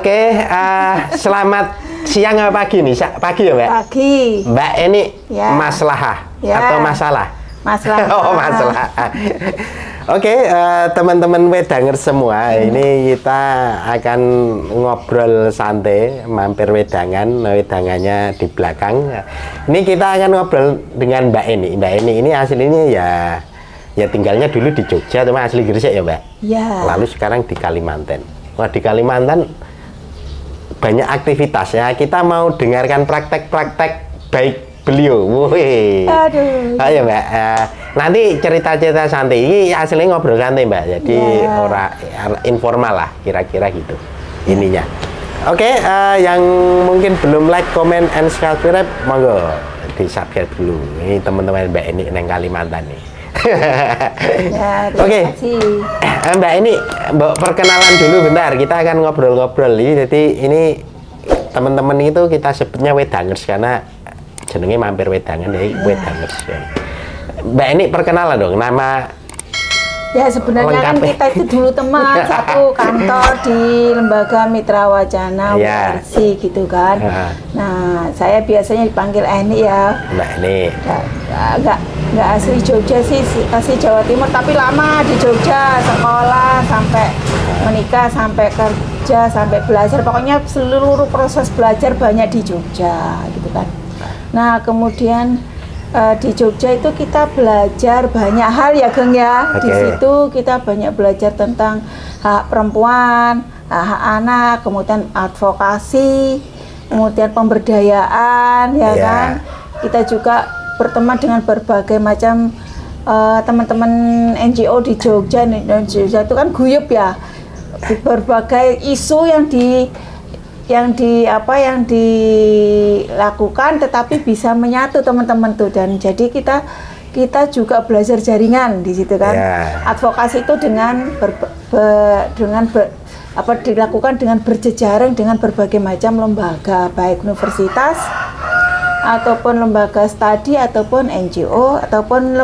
Oke, selamat siang apa pagi nih? Pagi ya, Mbak? Pagi. Mbak ini Ya. masalah Ya. atau masalah? Masalah. Oh, masalah. Oke, teman-teman wedanger semua, ini kita akan ngobrol santai, mampir wedangannya di belakang. Ini kita akan ngobrol dengan Mbak Eni. Mbak Eni ini aslinya ya tinggalnya dulu di Jogja, cuma asli Gresik ya, Mbak? Ya. Lalu sekarang di Kalimantan. Wah, di Kalimantan banyak aktivitas ya. Kita mau dengarkan praktek-praktek baik beliau. Wih. Aduh. Ayo, Mbak. Nanti cerita-cerita santai. Ini aslinya ngobrol santai, Mbak. Jadi orang informal lah, kira-kira gitu ininya. Oke, yang mungkin belum like, comment, and subscribe, monggo di-subscribe dulu. Ini teman-teman Mbak Eni yang Kalimantan nih. Ya, Oke. Mbak ini perkenalan dulu bentar, kita akan ngobrol-ngobrol ini. Jadi ini teman-teman itu kita sebutnya wedangers karena jenenge mampir wedangan ya, wedangers. Mbak ini perkenalan dong, nama. Ya sebenarnya kan kita itu dulu teman satu kantor di Lembaga Mitra Wacana WRC gitu kan. Nah saya biasanya dipanggil Eni ya. Mbak Eni. Nggak asli Jogja sih, asli Jawa Timur tapi lama di Jogja, sekolah sampai menikah, sampai kerja, sampai belajar, pokoknya seluruh proses belajar banyak di Jogja gitu kan. Nah kemudian di Jogja itu kita belajar banyak hal ya Geng ya. Di situ kita banyak belajar tentang hak perempuan, hak anak, kemudian advokasi, kemudian pemberdayaan ya kan. Kita juga berteman dengan berbagai macam teman-teman NGO di Jogja. Jogja itu kan guyup ya, berbagai isu yang dilakukan tetapi bisa menyatu teman-teman tuh, dan jadi kita juga belajar jaringan di situ kan. Advokasi itu dilakukan dengan berjejaring dengan berbagai macam lembaga, baik universitas ataupun lembaga studi ataupun NGO ataupun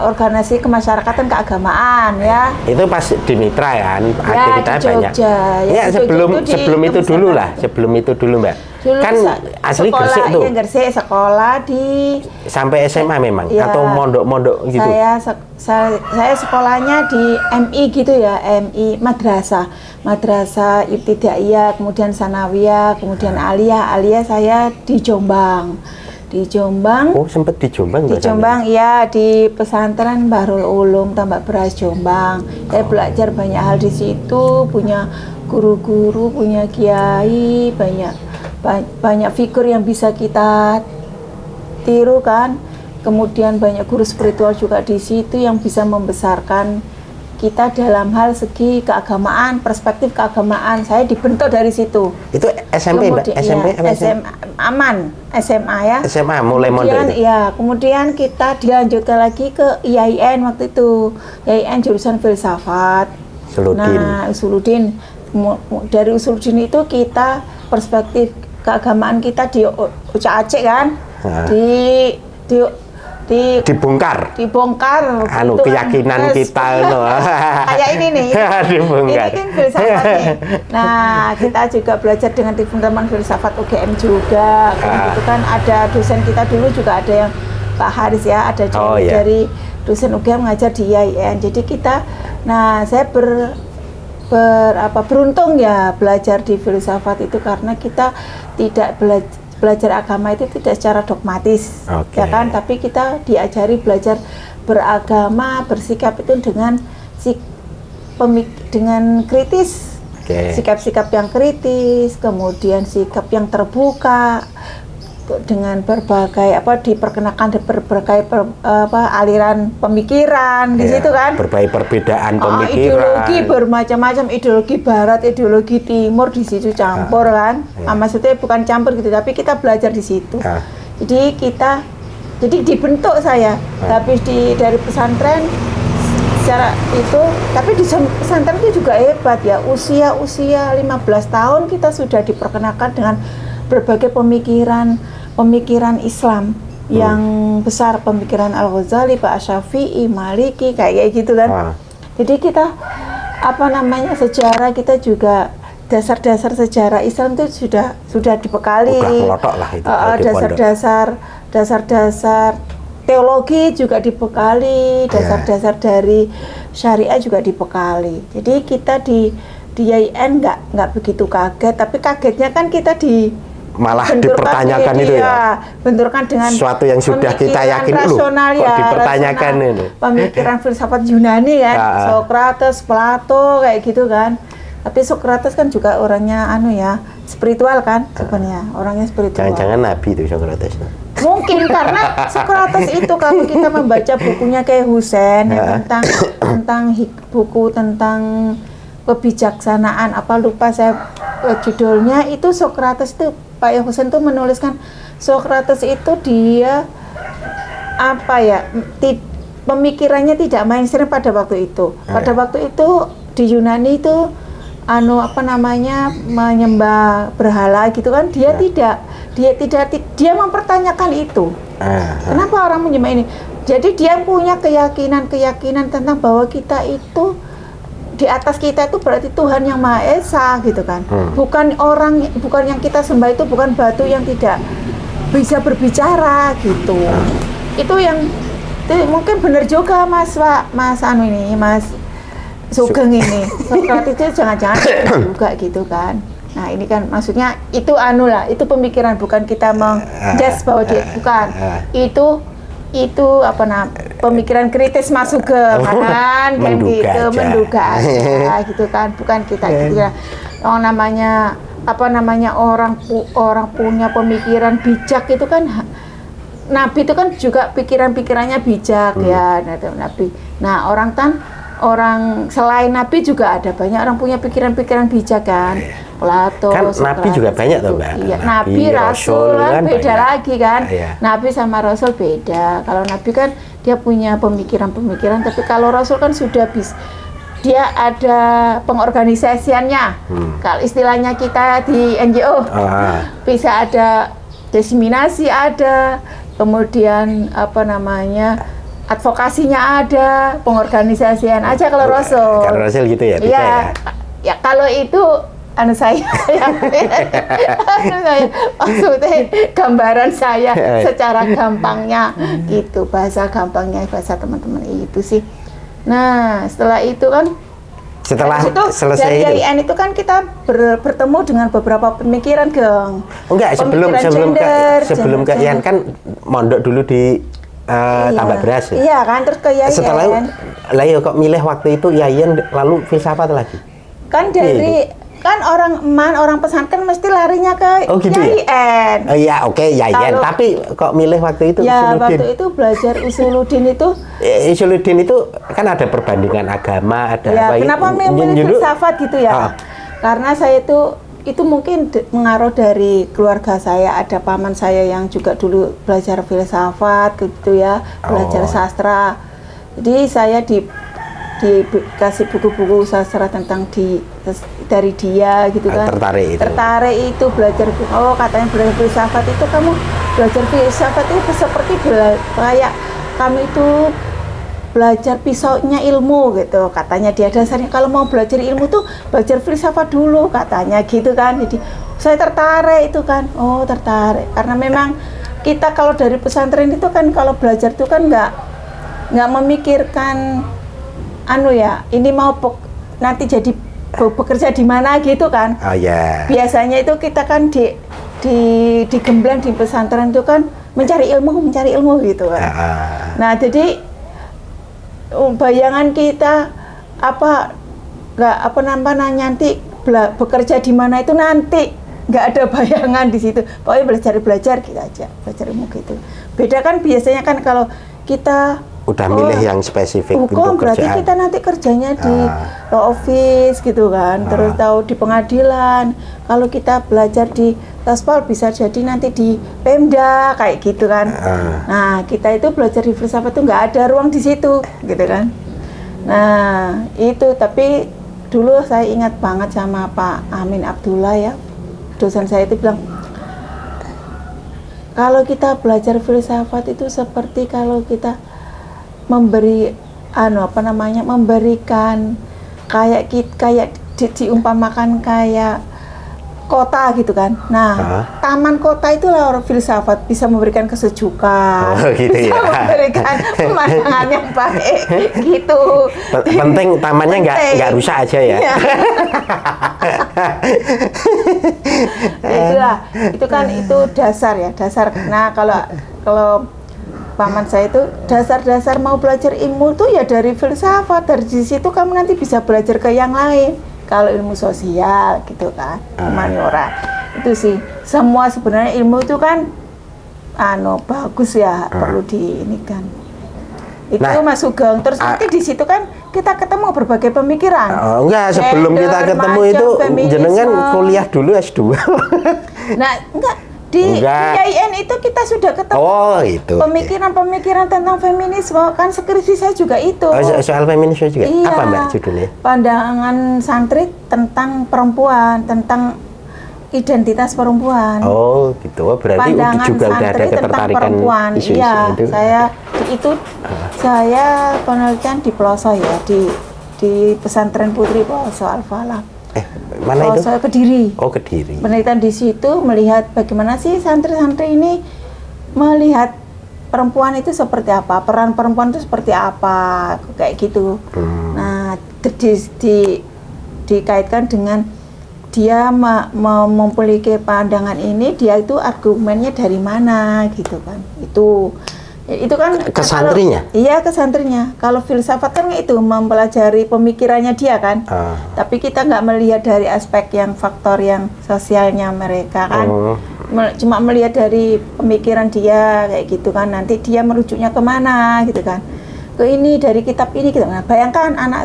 organisasi kemasyarakatan keagamaan ya. Itu pas di Mitra ya, aktivitasnya banyak. Ya, sebelum itu dulu Mbak. Dulu kan asli Gresik tuh. Iya, Gresik, sekolah di sampai SMA memang ya, atau mondok-mondok gitu. Saya sekolahnya di MI gitu ya, MI Madrasah Ibtidaiyah, kemudian Sanawiyah, kemudian Aliyah saya di Jombang. Oh, sempat di Jombang? Di Jombang, iya, di pesantren Bahrul Ulum Tambak Beras Jombang. Saya belajar banyak hal di situ, punya guru-guru, punya kiai, banyak figur yang bisa kita tiru kan. Kemudian banyak guru spiritual juga di situ yang bisa membesarkan kita dalam hal segi keagamaan, perspektif keagamaan. Saya dibentuk dari situ. Itu SMP, Mbak? SMP? SMA ya. SMA mulai mondok itu? Ya, kemudian kita dilanjutkan lagi ke IAIN waktu itu. IAIN jurusan filsafat. Usuluddin. Dari Usuluddin itu kita perspektif keagamaan kita di Aceh kan. Dibongkar keyakinan kita kayak ini nih dibongkar. Ini kan filsafat nih. Nah kita juga belajar dengan teman-teman filsafat UGM juga gitu kan. Ada dosen kita dulu juga ada yang Pak Haris ya, ada dari dosen UGM ngajar di IAIN. Jadi saya beruntung ya belajar di filsafat itu karena kita tidak belajar agama itu tidak secara dogmatis, ya kan, tapi kita diajari belajar beragama, bersikap itu dengan kritis, sikap-sikap yang kritis, kemudian sikap yang terbuka, dengan berbagai diperkenalkan berbagai aliran pemikiran di situ kan, berbagai perbedaan pemikiran, ideologi bermacam-macam, ideologi barat, ideologi timur di situ campur kan. Maksudnya bukan campur gitu, tapi kita belajar di situ. Jadi dibentuk saya, tapi dari pesantren secara itu, tapi di pesantren itu juga hebat ya, usia 15 tahun kita sudah diperkenalkan dengan berbagai pemikiran Islam yang besar, pemikiran Al-Ghazali, Pak Syafi'i, Maliki, kayak gitu kan. Jadi kita apa namanya sejarah kita juga dasar-dasar sejarah Islam itu sudah dibekali. Udah melotok lah itu. Dasar-dasar teologi juga dibekali, dasar-dasar dari syariah juga dibekali. Jadi kita di YIN nggak begitu kaget, tapi kagetnya kan kita malah dipertanyakan itu ya. Benturkan dengan sesuatu yang sudah kita yakin rasional kok dipertanyakan ini. Pemikiran filsafat Yunani kan, Socrates, Plato kayak gitu kan. Tapi Socrates kan juga orangnya spiritual kan sebenarnya, orangnya spiritual. Jangan-jangan nabi itu Socrates. Mungkin karena Socrates itu kalau kita membaca bukunya kayak Husain yang tentang buku tentang kebijaksanaan lupa saya judulnya, itu Socrates itu Pak Husain tuh menuliskan Socrates itu dia pemikirannya tidak mainstream pada waktu itu. Pada waktu itu di Yunani itu menyembah berhala gitu kan, dia mempertanyakan itu. Kenapa orang menyembah ini? Jadi dia punya keyakinan tentang bahwa kita itu di atas kita itu berarti Tuhan yang Maha Esa gitu kan. Bukan yang kita sembah itu bukan batu yang tidak bisa berbicara gitu. Itu mungkin benar juga Mas Sugeng ini. Socrates itu jangan-jangan juga gitu kan. Nah, ini kan maksudnya itu itu pemikiran, bukan kita menjudge bahwa dia bukan. Pemikiran kritis Mas Sugeng kan menduga aja gitu kan, bukan kita gitu ya. Orang punya pemikiran bijak itu kan, Nabi itu kan juga pikirannya bijak ya, Nabi. Nah, orang selain Nabi juga ada banyak orang punya pikiran bijak kan. Plato, kan Socrates, Nabi juga banyak tuh Mbak. Iya, Nabi, Rasul kan beda banyak lagi kan. Iya. Nabi sama Rasul beda. Kalau Nabi kan dia punya pemikiran, tapi kalau Rasul kan dia ada pengorganisasiannya. Kalau istilahnya kita di NGO bisa ada diseminasi, ada kemudian advokasinya ada, pengorganisasian aja kalau Rasul. Kalau Rasul gitu ya? Iya. Ya kalau itu saya maksudnya gambaran saya secara gampangnya gitu, bahasa teman-teman itu sih. Nah, setelah itu kan selesai dari YIN itu kan kita bertemu dengan beberapa pemikiran, Geng. Enggak, sebelum ke YIN kan mondok dulu di Tambak Beras. Iya kan, terus ke YIN. Setelah itu, kok milih waktu itu YIN lalu filsafat lagi? Kan kan orang pesantren mesti larinya ke YIN. Iya, oke, YIN. Tapi kok milih waktu itu ya, waktu itu belajar Usuluddin itu. Usuluddin itu kan ada perbandingan agama, ada ya, kenapa milih filsafat gitu ya? Karena saya itu mungkin mengaruh dari keluarga saya, ada paman saya yang juga dulu belajar filsafat gitu ya, belajar sastra. Jadi saya dikasih buku-buku sastra dari dia gitu kan. Tertarik itu belajar. Katanya belajar filsafat itu kamu belajar filsafat itu seperti kayak kamu itu belajar pisaunya ilmu gitu, katanya dia. Dasarnya kalau mau belajar ilmu tuh belajar filsafat dulu katanya gitu kan. Jadi saya tertarik itu kan. Tertarik karena memang kita kalau dari pesantren itu kan kalau belajar itu kan nggak memikirkan ini mau nanti jadi bekerja di mana gitu kan. Biasanya itu kita kan di Gemblang di pesantren itu kan mencari ilmu gitu kan. Nah, jadi bayangan kita nanti bekerja di mana itu nanti nggak ada bayangan di situ. Pokoknya belajar gitu aja, belajar ilmu gitu. Beda kan biasanya kan kalau kita udah milih yang spesifik hukum, untuk berarti kerjaan. kita nanti kerjanya di law office gitu kan, terus tahu di pengadilan. Kalau kita belajar di Taspol bisa jadi nanti di Pemda kayak gitu kan. Nah, kita itu belajar di filsafat itu nggak ada ruang di situ gitu kan. Nah, itu tapi dulu saya ingat banget sama Pak Amin Abdullah ya, dosen saya itu bilang, kalau kita belajar filsafat itu seperti kalau kita memberikan kayak diumpamakan kayak kota gitu kan. Nah, taman kota itulah orang filsafat, bisa memberikan kesejukan, gitu bisa ya. memberikan pemandangan yang baik gitu. Penting tamannya nggak rusak aja ya. Iya. Itulah, itu kan itu dasar ya, dasar. Nah, kalau paman saya itu dasar-dasar mau belajar ilmu tuh ya dari filsafat, dari situ kamu nanti bisa belajar ke yang lain. Kalau ilmu sosial gitu kan, humaniora itu sih semua sebenarnya ilmu itu kan bagus ya, perlu di ini kan. Itu Mas Sugeng. Terus nanti di situ kan kita ketemu berbagai pemikiran. Enggak, sebelum kita ketemu itu jenengan kuliah dulu S2. Nah, di IAIN itu kita sudah ketemu. Oh, itu. Pemikiran-pemikiran tentang feminisme, kan skripsi saya juga itu. Soal feminisme juga. Iya, apa Mbak judulnya? Pandangan santri tentang perempuan, tentang identitas perempuan. Oh, gitu. Berarti Pandangan juga udah ada ketertarikan isu-isu iya, itu. Saya penelitian di Peloso ya, di Pesantren Putri Peloso Al-Falah. Mana itu? Kediri. Oh, Kediri. Penelitian di situ melihat bagaimana sih santri-santri ini melihat perempuan itu seperti apa, peran perempuan itu seperti apa, kayak gitu. Nah, dikaitkan dengan dia memiliki pandangan ini, dia itu argumennya dari mana, gitu kan? Itu kan ke santrinya? Iya, ke santrinya. Kalau filsafat kan itu mempelajari pemikirannya dia kan. Tapi kita nggak melihat dari aspek yang faktor yang sosialnya mereka kan. Cuma melihat dari pemikiran dia kayak gitu kan. Nanti dia merujuknya kemana gitu kan. Ke ini dari kitab ini gitu. Nah, bayangkan anak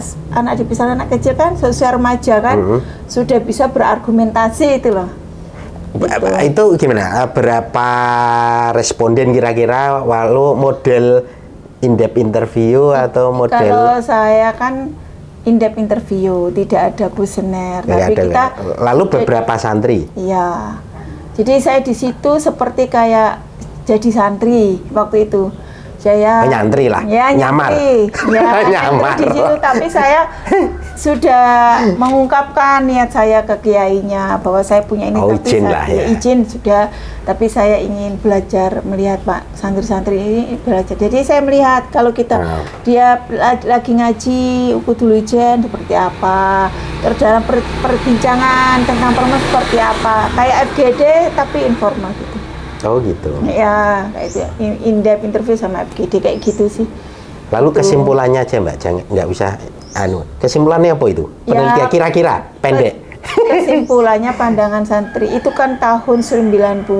di pesantren, anak kecil kan, seusia remaja kan, sudah bisa berargumentasi itu loh. Itu gimana? Berapa responden kira-kira walau model in-depth interview atau model? Kalau saya kan in-depth interview, tidak ada kuesioner. Tapi kita lalu beberapa santri. Iya. Jadi saya di situ seperti kayak jadi santri waktu itu. Saya nyantri lah, ya, nyamar. Ya, nyamar di situ, tapi saya sudah mengungkapkan niat saya ke kiainya bahwa saya punya ini, tapi izin lah ya. Izin sudah, tapi saya ingin belajar melihat Pak santri-santri ini belajar. Jadi saya melihat kalau kita dia lagi ngaji Ukudul Ijen seperti apa, terus dalam perbincangan tentang perempuan seperti apa, kayak FGD tapi informal gitu. Oh gitu. Ya, kayak itu. In-depth interview sama FGD kayak gitu sih. Lalu kesimpulannya aja Mbak, jangan nggak usah kesimpulannya apa itu? Penelitian ya, kira-kira pendek. Kesimpulannya pandangan santri itu kan tahun 94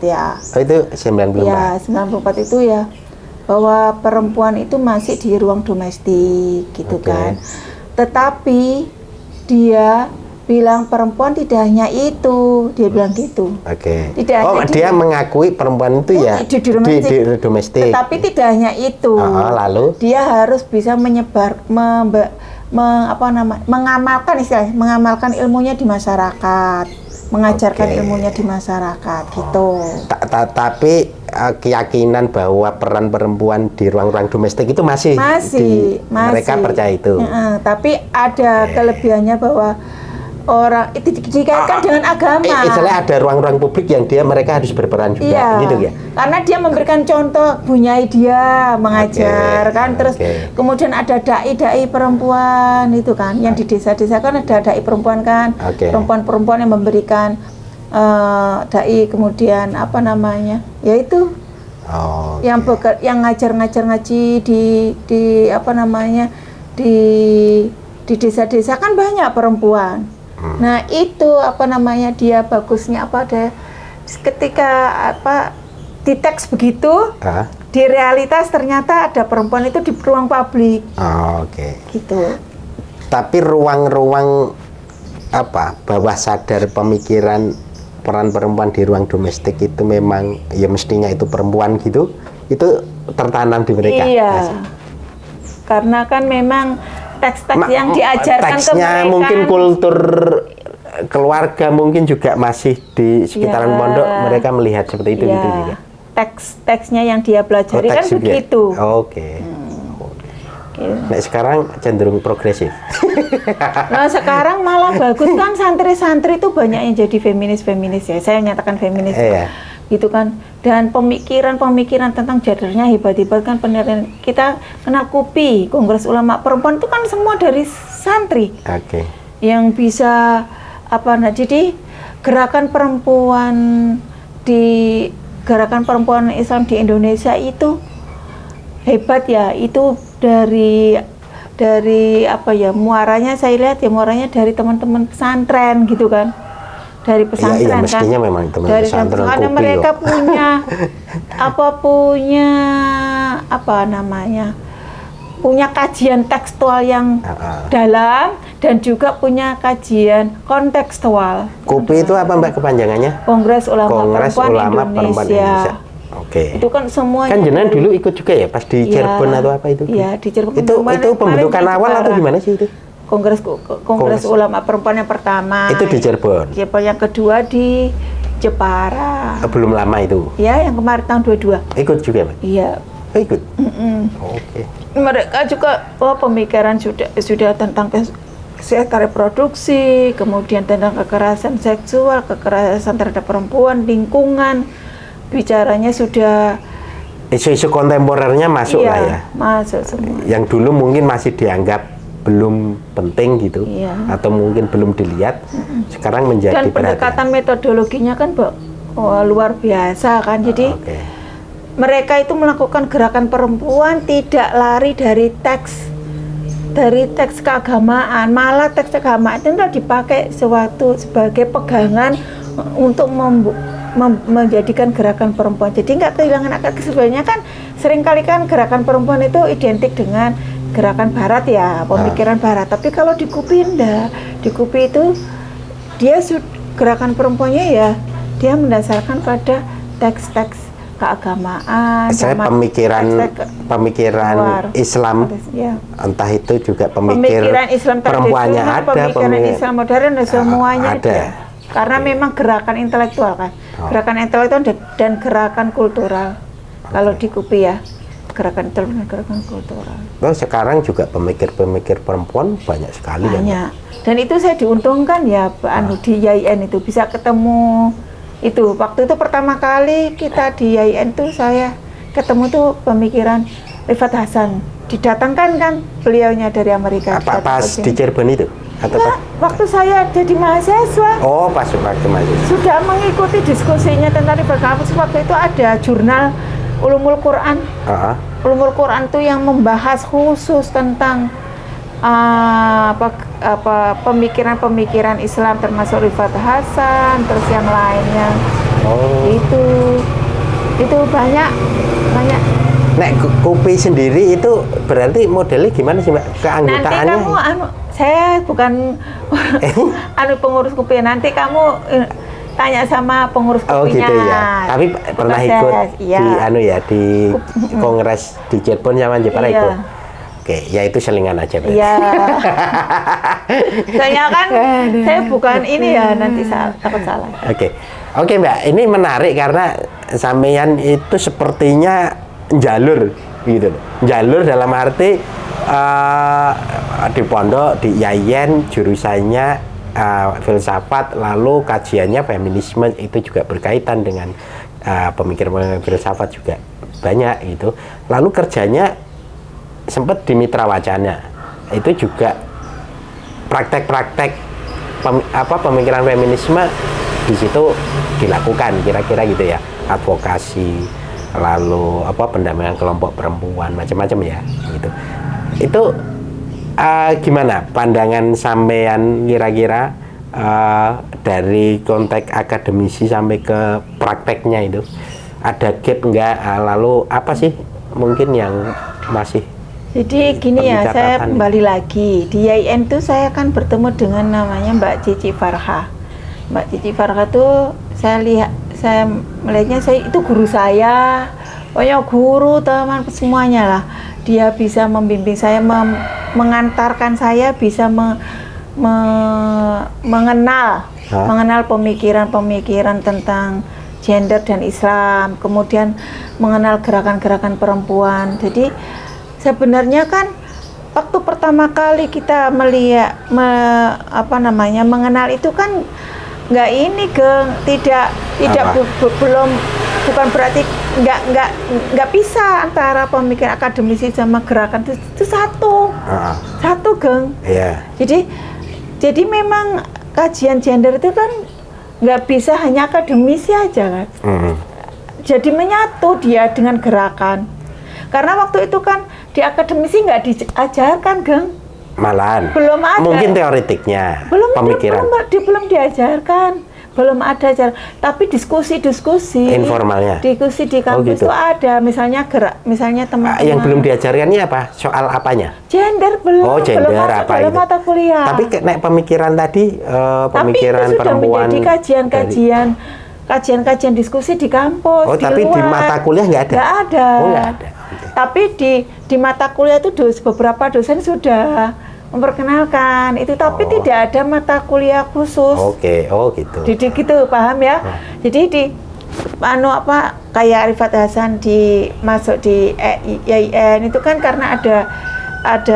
ya. Oh itu 94. Ya, 94 itu ya bahwa perempuan itu masih di ruang domestik gitu kan. Tetapi dia bilang perempuan tidak hanya itu, dia bilang gitu. Dia mengakui perempuan itu ya di domestik. Tetapi tidak hanya itu. Lalu dia harus bisa mengamalkan ilmunya di masyarakat, mengajarkan ilmunya di masyarakat gitu. Tapi keyakinan bahwa peran perempuan di ruang-ruang domestik itu masih mereka percaya itu. Tapi ada kelebihannya bahwa orang itu dikaitkan dengan agama. Misalnya ada ruang-ruang publik yang mereka harus berperan juga, gitu ya. Karena dia memberikan contoh, bunyai dia mengajar kan, terus kemudian ada dai perempuan itu kan, yang di desa-desa kan ada dai perempuan kan, perempuan-perempuan yang memberikan dai, kemudian apa namanya, yaitu yang ngajar-ngajar ngaji di apa namanya di desa-desa kan banyak perempuan. Nah itu apa namanya dia bagusnya apa ada ketika apa di teks begitu di realitas ternyata ada perempuan itu di ruang publik. Gitu. Tapi ruang-ruang apa bawah sadar pemikiran peran perempuan di ruang domestik itu memang ya mestinya itu perempuan gitu, itu tertanam di mereka. Iya. Karena kan memang teks-teks yang diajarkan ke mereka mungkin kultur keluarga mungkin juga masih di sekitaran pondok mereka melihat seperti itu gitu juga. Teks-teksnya yang dia pelajari kan begitu. Nek sekarang cenderung progresif. Nah sekarang malah bagus kan, santri-santri itu banyak yang jadi feminis ya. Saya nyatakan feminis. Iya. Gitu kan. Dan pemikiran tentang gendernya hebat-hebat kan, penelitian kita kenal KUPI, Kongres Ulama Perempuan itu kan semua dari santri. Oke. Yang bisa jadi gerakan perempuan Islam di Indonesia itu hebat ya. Itu dari muaranya saya lihat ya, muaranya dari teman-teman pesantren gitu kan, dari pesantren iya, kan, mestinya memang teman dari pesantren karena KUPI mereka loh. punya kajian tekstual yang dalam dan juga punya kajian kontekstual. KUPI itu apa Mbak kepanjangannya? Kongres Ulama Kongres Perempuan Ulama Perempuan Indonesia. Oke. Itu kan semuanya. Kan jenengan dulu ikut juga ya pas di Cirebon atau apa itu? Iya, di Cirebon. Itu pembentukan awal atau gimana sih itu? Kongres Ulama Perempuan yang pertama. Itu di Cirebon. Yang kedua di Jepara. Belum lama itu. Ya, yang kemarin tahun 22. Ikut juga, Mbak? Iya. Oh, ikut. Oke. Mereka juga pemikiran sudah tentang kesehatan reproduksi, kemudian tentang kekerasan seksual, kekerasan terhadap perempuan, lingkungan. Bicaranya sudah isu-isu kontemporernya masuk lah ya. Masuk semua. Yang dulu mungkin masih dianggap belum penting gitu, atau mungkin belum dilihat, sekarang menjadi dan pendekatan metodologinya kan luar biasa kan. Jadi mereka itu melakukan gerakan perempuan tidak lari dari teks keagamaan, malah teks keagamaan itu dipakai sebagai pegangan untuk menjadikan gerakan perempuan. Jadi nggak kehilangan akar. Sebenarnya kan seringkali kan gerakan perempuan itu identik dengan gerakan barat ya, pemikiran barat. Tapi kalau di KUPI enggak. Di KUPI itu dia gerakan perempuannya ya dia mendasarkan pada teks-teks keagamaan. Saya pemikiran Islam, entah itu juga pemikiran Islam perempuannya ada, pemikiran Islam modern, semuanya ada. Karena memang gerakan intelektual kan, gerakan intelektual dan gerakan kultural. Kalau di KUPI ya, gerakan intelektual dan gerakan kultural. Oh, sekarang juga pemikir-pemikir perempuan banyak sekali. Banyak. Dan itu saya diuntungkan ya, di YIN itu bisa ketemu itu. Waktu itu pertama kali kita di YIN itu saya ketemu tuh pemikiran Rifat Hasan. Didatangkan kan beliaunya dari Amerika. Pas di Cirebon itu? Enggak, waktu saya jadi mahasiswa. Oh, pas waktu mahasiswa. Sudah mengikuti diskusinya tentang Rifat Hasan. Waktu itu ada jurnal Ulumul Quran. Ulumul Quran itu yang membahas khusus tentang pemikiran-pemikiran Islam, termasuk Rifat Hasan, terus yang lainnya. Itu banyak. Nek KUPI sendiri itu berarti modelnya gimana sih Mbak? Keanggotaannya? Nanti kamu saya bukan pengurus KUPI. Nanti kamu tanya sama pengurus KUPI-nya. Oh gitu ya. Tapi pernah ikut di Kongres di Cirebon sama Jepara ikut. Oke, ya itu selingan aja berarti. Iya. Saya kan saya bukan ini ya, nanti takut salah. Oke Mbak, ini menarik karena sampeyan itu sepertinya jalur gitu. Jalur dalam arti di pondok di YIN jurusannya filsafat, lalu kajiannya feminisme, itu juga berkaitan dengan pemikiran filsafat juga banyak gitu. Lalu kerjanya sempat di Mitra Wacana, itu juga praktek-praktek pemikiran feminisme di situ dilakukan kira-kira gitu ya, advokasi, lalu pendampingan kelompok perempuan macam-macam ya gitu. Itu gimana pandangan sampean kira-kira dari konteks akademisi sampai ke prakteknya itu ada gap enggak? Lalu apa sih mungkin yang masih? Jadi gini ya, saya kembali lagi di YIN itu saya kan bertemu dengan namanya Mbak Cici Farha. Mbak Cici Farha tuh saya melihatnya itu guru saya, pokoknya guru teman semuanya lah. Dia bisa membimbing saya, mengantarkan saya bisa mengenal pemikiran-pemikiran tentang gender dan Islam, kemudian mengenal gerakan-gerakan perempuan. Jadi sebenarnya kan waktu pertama kali kita melihat mengenal itu kan nggak ini Geng, tidak belum, bukan berarti nggak bisa antara pemikiran akademisi sama gerakan itu satu Geng. Jadi memang kajian gender itu kan nggak bisa hanya akademisi aja kan. Jadi menyatu dia dengan gerakan. Karena waktu itu kan di akademisi nggak diajarkan, Geng. Malahan. Belum ada. Mungkin teoretiknya. Pemikiran. Belum diajarkan. Belum ada ajar. Tapi diskusi. Informalnya. Diskusi di kampus gitu. itu ada. Misalnya teman-teman. Yang belum diajarkannya apa? Soal apanya? Gender belum. Oh, gender belum masuk apa dalam itu? mata kuliah. Tapi naik pemikiran tadi, pemikiran tapi itu sudah perempuan. menjadi kajian diskusi di kampus. Oh, tapi luar. di mata kuliah nggak ada? Nggak ada. Oh, nggak ada. Tapi di mata kuliah itu beberapa dosen sudah memperkenalkan itu, tapi tidak ada mata kuliah khusus. Oke, oh gitu. Jadi gitu, paham ya? Jadi kayak Rifat Hasan masuk di IAIN itu kan karena ada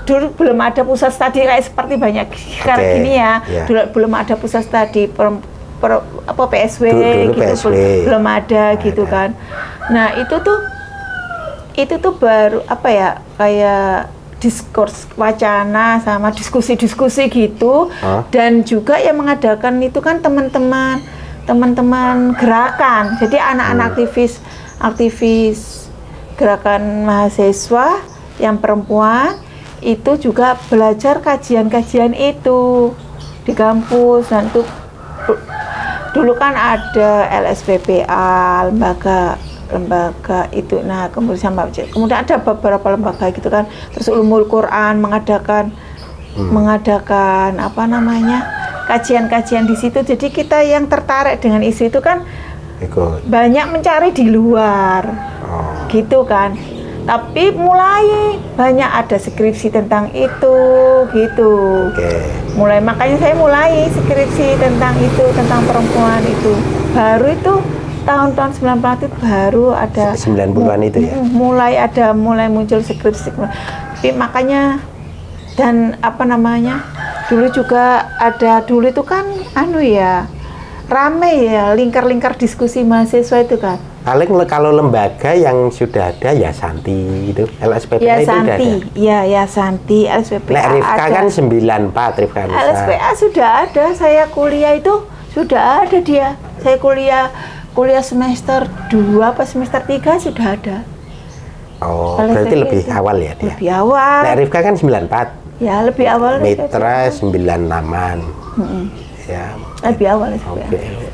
dulu belum ada pusat studi kayak seperti banyak sekarang gini ya. Dulu belum ada pusat studi PSW dulu gitu, PSW. belum ada gitu kan. Nah, itu tuh baru kayak diskurs wacana sama diskusi gitu. Dan juga yang mengadakan itu kan teman-teman gerakan. Jadi anak-anak aktivis gerakan mahasiswa yang perempuan itu juga belajar kajian-kajian itu di kampus. Dan itu dulu kan ada LSPPA, lembaga itu. Nah, kemudian ada beberapa lembaga gitu kan. Terus Ulumul Quran mengadakan kajian-kajian di situ. Jadi kita yang tertarik dengan isu itu kan banyak mencari di luar, gitu kan. Tapi mulai banyak ada skripsi tentang itu, gitu. Makanya saya mulai skripsi tentang itu, tentang perempuan itu. Baru itu tahun-tahun 90 itu baru ada 90-an itu ya. Mulai muncul skripsi. Tapi makanya dan dulu juga ada, dulu itu kan rame ya lingkar-lingkar diskusi mahasiswa itu kan. Paling kalau lembaga yang sudah ada ya Santi gitu, LSPPA ya, itu Santi. udah ada. Ya Santi, LSPPA Nek Rifka ada. kan 94 Rifka Nisa. LSPA sudah ada, saya kuliah itu sudah ada dia. Saya kuliah semester 2 apa semester 3 sudah ada. Oh, berarti lebih awal ya dia. Lebih awal. Nek Rifka kan 94. Ya, lebih awal. Mitra 96-an. Ya. Lebih awal ya.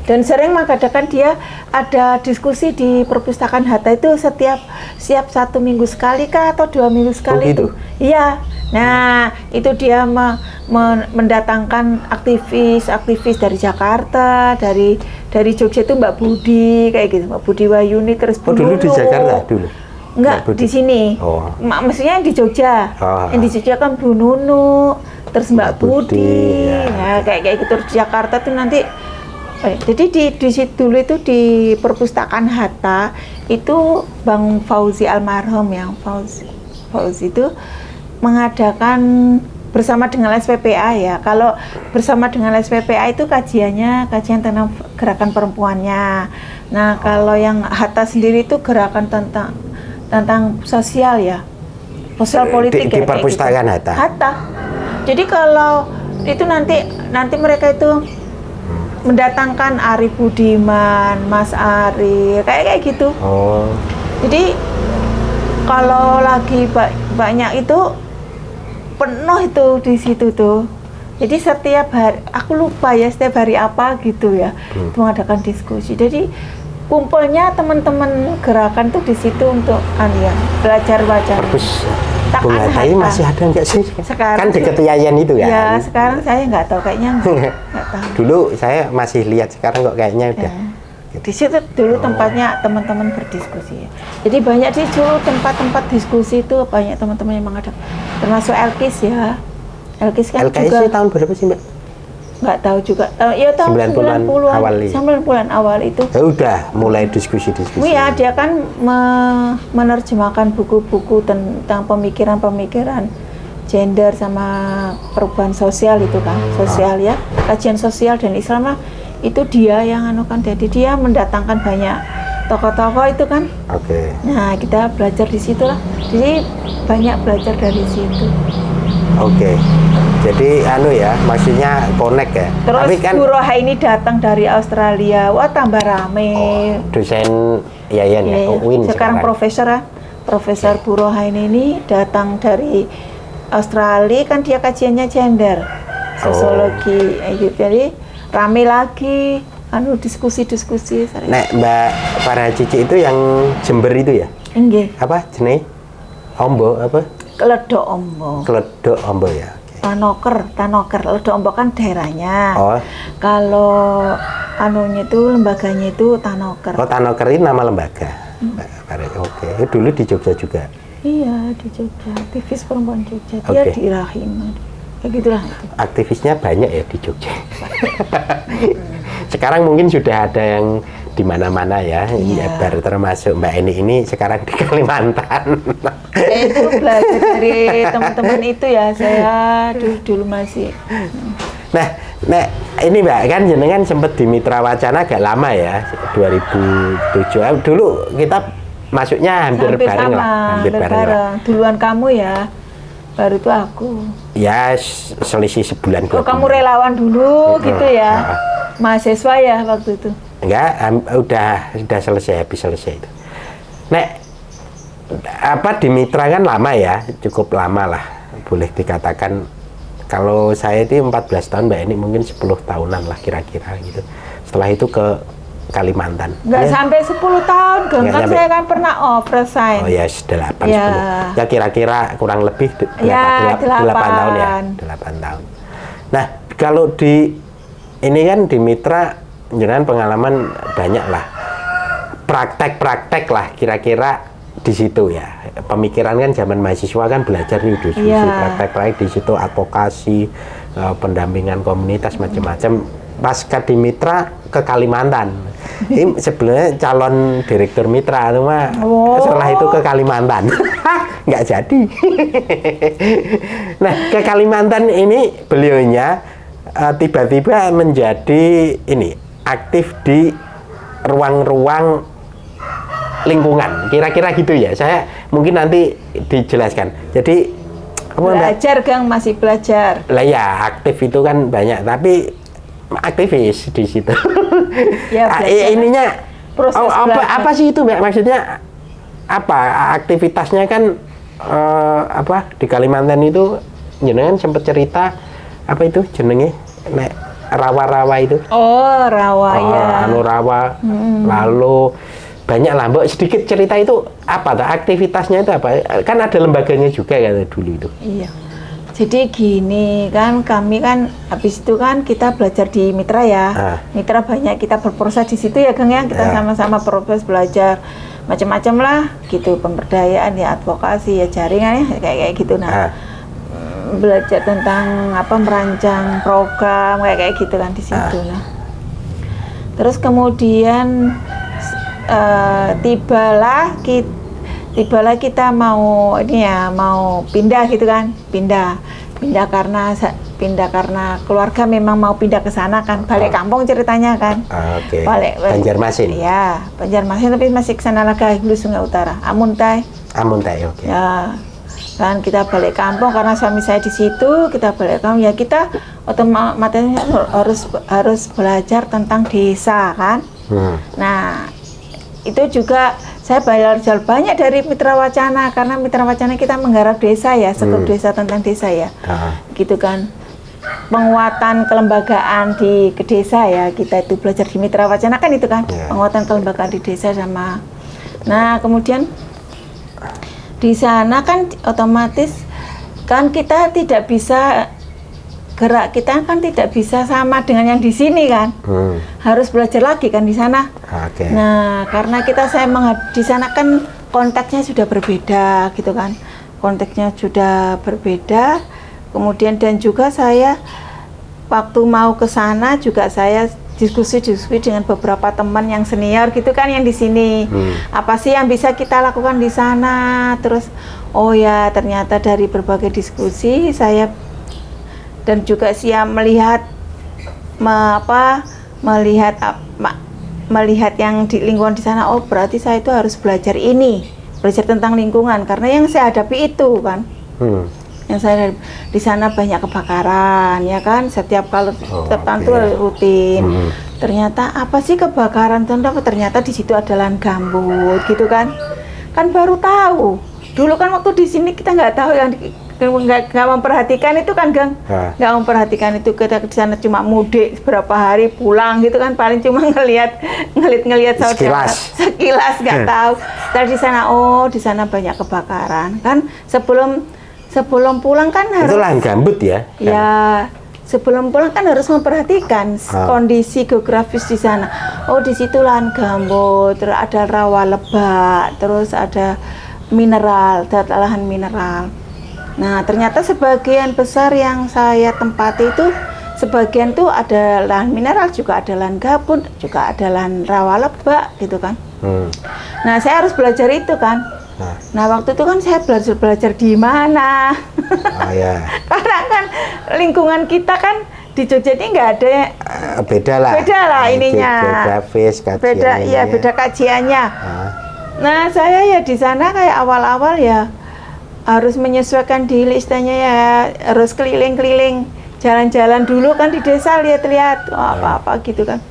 Dan sering mengadakan dia ada diskusi di perpustakaan Hatta itu setiap 1 minggu sekali kah atau 2 minggu sekali itu. Iya. Nah, itu dia mendatangkan aktivis dari Jakarta, dari Jogja itu Mbak Budi kayak gitu, Mbak Budi Wayuni, terus Bu dulu di Jakarta dulu. Enggak, di sini. Maksudnya yang di Jogja. Yang di Jogja kan Bu Nunu, terus Mbak Budi. Ya, kayak gitu. Terus di Jakarta tuh nanti jadi di situ dulu itu di perpustakaan Hatta itu Bang Fauzi almarhum yang Fauzi itu mengadakan bersama dengan SPPA ya. Kalau bersama dengan SPPA itu kajian tentang gerakan perempuannya. Nah, kalau yang Hatta sendiri itu gerakan tentang sosial ya, sosial politik di perpustakaan gitu. Hatta. Jadi kalau itu nanti mereka itu mendatangkan Ari Budiman, Mas Ari, kayak gitu. Jadi kalau lagi banyak itu penuh itu di situ tuh. Jadi setiap hari, aku lupa ya setiap hari apa gitu ya, itu mengadakan diskusi. Jadi kumpulnya teman-teman gerakan tuh di situ untuk belajar baca. Bung Hatta masih ada nggak sih? Sekarang kan deket Yayan itu kan? Ya, sekarang saya nggak tahu, kayaknya nggak tahu. Dulu saya masih lihat, sekarang kok kayaknya udah. Di situ dulu tempatnya teman-teman berdiskusi ya. Jadi banyak di dulu tempat-tempat diskusi itu banyak teman-teman yang mengadakan, termasuk Elkis ya. Elkis kan juga. Tahun berapa sih Mbak? Nggak tahu juga. Ya tahun 90-an awal itu. Ya udah mulai diskusi-diskusi. Iya, dia kan menerjemahkan buku-buku tentang pemikiran-pemikiran gender sama perubahan sosial itu kan, sosial ya, kajian sosial dan Islam lah, itu dia yang anukan, jadi dia mendatangkan banyak tokoh-tokoh itu kan. Oke. Nah, kita belajar di situ lah. Jadi banyak belajar dari situ. Oke. Jadi ya, maksudnya connect ya. Terus Tapi kan Bu Rohaini datang dari Australia, wah tambah rame. dosen Yayan ya, Iya, iya. UIN Sekarang profesor ya. Profesor Bu Rohaini ini datang dari Australia, kan dia kajiannya gender, sosiologi, gitu. Jadi rame lagi, diskusi-diskusi. Nek Mbak Farah Cici itu yang Jember itu ya? Nggih. Apa jenis? Ombo apa? Kledok Ombo. Kledok Ombo ya. Tanoker. Ledok Ombo kan daerahnya. Oh. Kalau anunya itu lembaganya itu Tanoker. Oh, Tanoker ini nama lembaga. Mbak Farah. Oke. Dulu di Jogja juga. Iya, di Jogja. Aktivis perempuan Jogja. Dia Oke. di Rahim. Ya gitulah itu. Aktivisnya banyak ya di Jogja. Sekarang mungkin sudah ada yang di mana-mana ya, Iya. baru termasuk Mbak Eni ini sekarang di Kalimantan. Saya itu belajar dari teman-teman itu ya, saya dulu masih. Nah, ini Mbak kan jenengan sempat di Mitra Wacana agak lama ya, 2007. Dulu kita masuknya hampir bareng sama, lah, hampir bareng lah. Duluan kamu ya, baru itu aku. Ya selisih sebulan. Oh, 2 kamu bulan. relawan dulu gitu ya, mahasiswa ya waktu itu. Enggak, udah selesai, habis selesai itu. Nek di Mitra kan lama ya, cukup lama lah, boleh dikatakan. Kalau saya itu 14 tahun, Mbak Eni mungkin 10 tahunan lah kira-kira gitu. Setelah itu ke Kalimantan. Nggak Ya. sampai 10 tahun, Nggak kan nyampe. saya kan pernah resign. Oh ya, sudah 8, Ya. 10. Ya kira-kira kurang lebih 8 Ya, tahun ya. 8 tahun. Nah, kalau di ini kan di Mitra, jangan pengalaman banyak lah. Praktek-praktek lah kira-kira di situ ya. Pemikiran kan zaman mahasiswa kan belajar nih diskusi, Ya. praktek-praktek di situ, advokasi, pendampingan komunitas macam-macam. Pasca di Mitra ke Kalimantan. Ini sebenarnya calon direktur Mitra cuma setelah itu ke Kalimantan. Nggak jadi. Nah, ke Kalimantan ini beliaunya tiba-tiba menjadi ini aktif di ruang-ruang lingkungan. Kira-kira gitu ya. Saya mungkin nanti dijelaskan. Jadi Belajar, Gang, masih belajar. lah ya, aktif itu kan banyak, tapi aktivis di situ. Ya, belajar. Ininya Proses apa sih itu, Mbak? Maksudnya apa aktivitasnya kan di Kalimantan itu jenengan sempat cerita apa itu jenenge nek rawa-rawa itu. Oh, rawa ya. Rawa. Lalu banyak lah, Mbak, sedikit cerita itu apa tuh aktivitasnya itu apa? Kan ada lembaganya juga ya dulu itu. Iya. Jadi gini kan, kami kan habis itu kan kita belajar di Mitra ya. Mitra banyak kita berproses di situ ya, Kang ya. Kita sama-sama berproses belajar macam-macam lah gitu, pemberdayaan ya, advokasi ya, jaringan ya, kayak gitu. Nah, belajar tentang merancang program kayak gitu kan di situ lah. Terus kemudian tibalah kita mau pindah gitu kan, pindah karena keluarga memang mau pindah ke sana kan, balik kampung ceritanya kan. Oke. Balik Banjarmasin. Ya, Banjarmasin, tapi masih ke sana lagi, Hulu Sungai Utara, Amuntai. Oke. Ya, kan kita balik kampung karena suami saya di situ, kita balik kampung ya, kita otomatis harus belajar tentang desa kan. Nah, itu juga saya belajar banyak dari Mitra Wacana, karena Mitra Wacana kita menggarap desa ya, sekup desa tentang desa ya, gitu kan. Penguatan kelembagaan di desa ya, kita itu belajar di Mitra Wacana kan itu kan, penguatan kelembagaan di desa sama. Nah, kemudian di sana kan otomatis kan kita tidak bisa, gerak kita kan tidak bisa sama dengan yang di sini kan, harus belajar lagi kan di sana. Nah, karena di sana kan konteksnya sudah berbeda gitu kan, konteksnya sudah berbeda. Kemudian dan juga saya waktu mau ke sana juga saya diskusi dengan beberapa teman yang senior gitu kan yang di sini. Apa sih yang bisa kita lakukan di sana? Terus oh ya ternyata dari berbagai diskusi saya dan juga siap melihat melihat yang di lingkungan di sana, oh berarti saya itu harus belajar belajar tentang lingkungan karena yang saya hadapi itu kan. Yang saya di sana banyak kebakaran ya kan, setiap kalau tertentu rutin. Ternyata apa sih kebakaran? Ternyata di situ ada lahan gambut gitu kan. Kan baru tahu. Dulu kan waktu di sini kita nggak tahu, yang nggak memperhatikan itu kan, Gang. Nggak memperhatikan itu, kita di sana cuma mudik berapa hari pulang gitu kan, paling cuma ngeliat saudara sekilas nggak tahu. Terus di sana, oh di sana banyak kebakaran kan. Sebelum pulang kan harus, itu lahan gambut ya? Ya, sebelum pulang kan harus memperhatikan kondisi geografis di sana. Oh di situ lahan gambut, terus ada rawa lebak, terus ada mineral, lahan mineral. Nah ternyata sebagian besar yang saya tempati itu, sebagian tuh ada lahan mineral, juga ada lahan gambut, juga ada lahan rawa lebak gitu kan. Nah saya harus belajar itu kan. Nah waktu itu kan saya belajar di mana? Karena kan lingkungan kita kan di Jogja ini nggak ada, beda lah ininya, geografis, beda kajiannya. Nah saya ya di sana kayak awal-awal ya harus menyesuaikan diri, istilahnya ya harus keliling-keliling, jalan-jalan dulu kan di desa, lihat-lihat apa-apa gitu kan.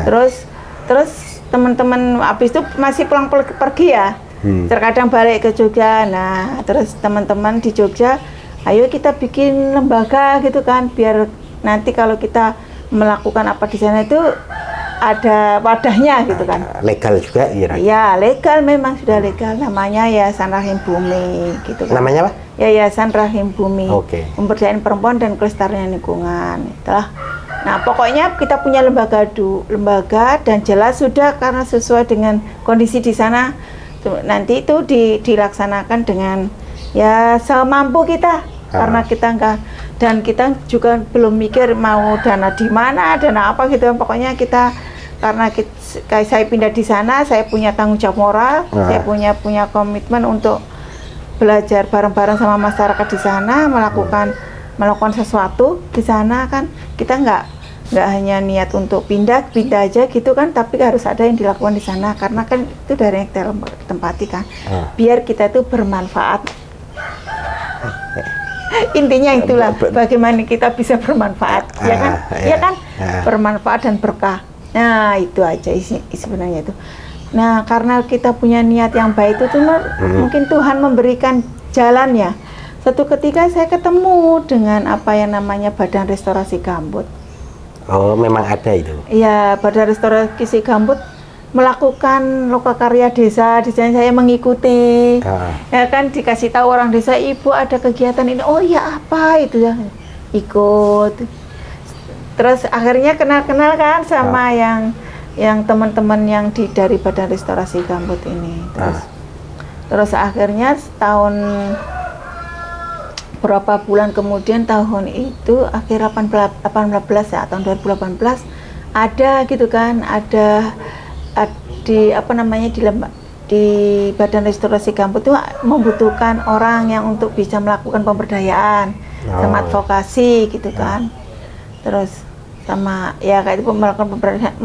Terus teman-teman habis itu masih pulang pergi ya. Terkadang balik ke Jogja. Nah terus teman-teman di Jogja, ayo kita bikin lembaga gitu kan, biar nanti kalau kita melakukan apa di sana itu ada wadahnya gitu kan. Legal juga ya? Ya legal, memang sudah legal, namanya Yayasan Rahim Bumi gitu kan. Namanya apa? Yayasan Rahim Bumi, Pemberdayaan Perempuan dan Kelestarian Lingkungan itulah. Nah pokoknya kita punya lembaga dan jelas sudah, karena sesuai dengan kondisi di sana. Nanti itu dilaksanakan dengan ya semampu kita, karena kita enggak, dan kita juga belum mikir mau dana di mana, dana apa gitu. Pokoknya kita, karena kayak saya pindah di sana, saya punya tanggung jawab moral, saya punya komitmen untuk belajar bareng-bareng sama masyarakat di sana, melakukan sesuatu di sana kan. Kita nggak hanya niat untuk pindah aja gitu kan, tapi harus ada yang dilakukan di sana, karena kan itu dari yang kita tempati kan, biar kita itu bermanfaat. Intinya itulah, bagaimana kita bisa bermanfaat, ya kan, bermanfaat dan berkah. Nah itu aja sebenarnya itu. Nah karena kita punya niat yang baik itu mungkin Tuhan memberikan jalannya. Satu ketika saya ketemu dengan apa yang namanya Badan Restorasi Gambut. Oh, memang ada itu? Iya, Badan Restorasi Gambut melakukan lokakarya desa. Di sana saya mengikuti. Ya kan, dikasih tahu orang desa, ibu ada kegiatan ini. Oh ya, apa itu ya? Ikut. Terus akhirnya kenal-kenal kan sama yang teman-teman yang dari Badan Restorasi Gambut ini. Terus akhirnya tahun berapa bulan kemudian, tahun itu akhir 18 ya, tahun 2018 ada gitu kan, ada di apa namanya di Badan Restorasi Gambut itu membutuhkan orang yang untuk bisa melakukan pemberdayaan sama advokasi gitu kan. Terus sama ya kayak itu melakukan pemberdayaan,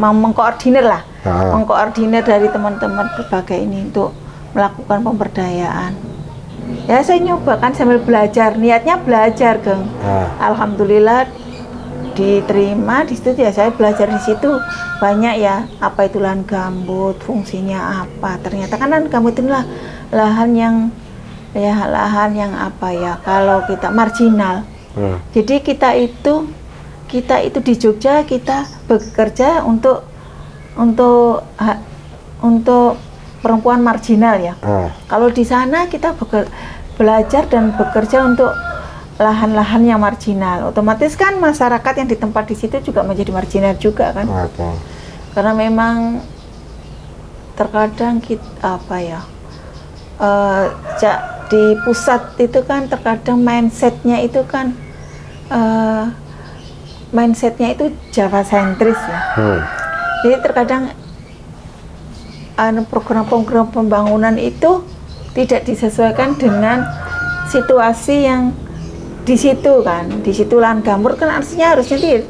mengkoordinir dari teman-teman berbagai ini untuk melakukan pemberdayaan. Ya saya nyoba kan sambil belajar, niatnya belajar, Geng. Alhamdulillah diterima di situ ya, saya belajar di situ banyak ya, apa itu lahan gambut, fungsinya apa. Ternyata kan lahan gambut inilah lahan yang apa ya, kalau kita marginal. Jadi kita itu di Jogja kita bekerja untuk perempuan marginal ya. Kalau di sana kita belajar dan bekerja untuk lahan-lahan yang marginal. Otomatis kan masyarakat yang di tempat di situ juga menjadi marginal juga kan. Karena memang terkadang kita di pusat itu kan terkadang mindsetnya itu Jawa sentris ya. Jadi terkadang program-program pembangunan itu tidak disesuaikan dengan situasi yang di situ kan. Di situ lahan gambut kan artinya harusnya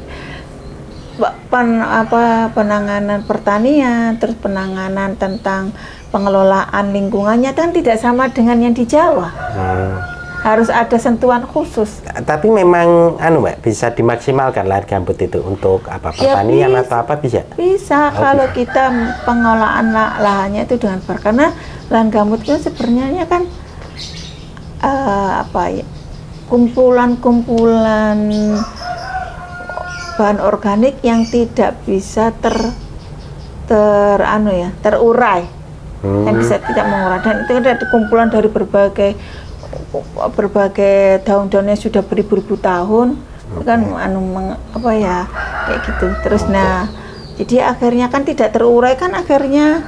penanganan pertanian, terus penanganan tentang pengelolaan lingkungannya kan tidak sama dengan yang di Jawa. Harus ada sentuhan khusus. Tapi memang Mbak, bisa dimaksimalkan lahan gambut itu untuk apa? Pertanian Ya, atau apa bisa? Bisa kalau kita pengelolaan lahannya itu dengan benar. Karena lahan gambut itu sebenarnya kan kumpulan-kumpulan bahan organik yang tidak bisa terurai. Yang bisa tidak mengurai, dan itu ada kumpulan dari berbagai daun-daunnya sudah beribu-ribu tahun, kan kayak gitu. Terus jadi akhirnya kan tidak terurai, kan akhirnya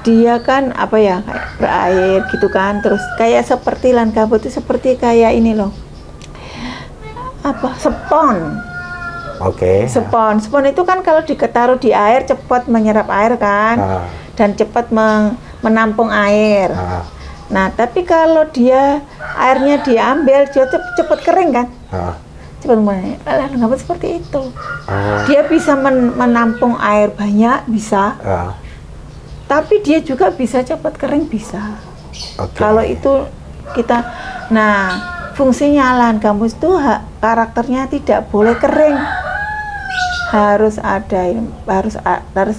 dia kan kayak berair gitu kan. Terus kayak seperti lahan gambut itu seperti kayak ini loh, spon. Spon itu kan kalau ditaruh di air cepat menyerap air kan, dan cepat menampung air. Nah, tapi kalau airnya diambil, dia cepat kering kan? Cepat lahan gambut seperti itu. Dia bisa menampung air banyak, bisa. Tapi dia juga bisa cepat kering, bisa. Kalau itu fungsinya lahan gambut itu karakternya tidak boleh kering. Harus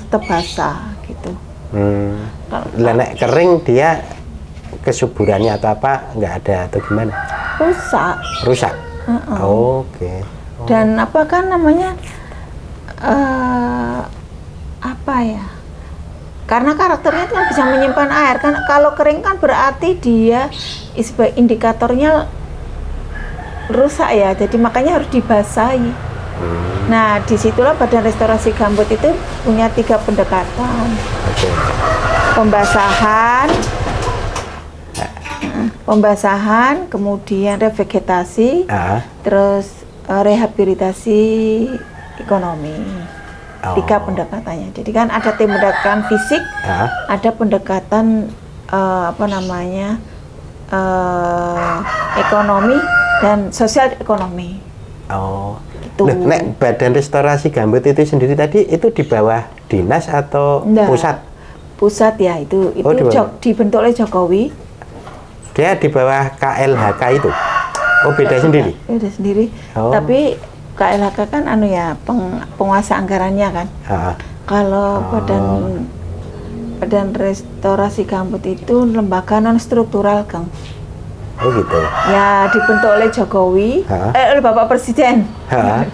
tetap basah gitu. Nek kering dia kesuburannya atau apa nggak ada atau gimana? Rusak. Dan karena karakternya itu kan bisa menyimpan air kan. Kalau kering kan berarti dia indikatornya rusak ya, jadi makanya harus dibasahi. Nah, disitulah Badan Restorasi Gambut itu punya 3 pendekatan. Pembasahan, kemudian revegetasi, terus rehabilitasi ekonomi. 3 pendekatannya. Jadi kan ada pendekatan fisik, ada pendekatan ekonomi dan sosial ekonomi. Nek Badan Restorasi Gambut itu sendiri tadi itu di bawah dinas atau pusat? Pusat ya, itu dibentuk oleh Jokowi. Dia di bawah KLHK itu? Beda sendiri? Beda sendiri. Tapi KLHK kan penguasa anggarannya kan. Kalau Badan Restorasi Gambut itu lembaga non struktural, Kang. Gitu. Ya, dibentuk oleh Jokowi, oleh Bapak Presiden. Kok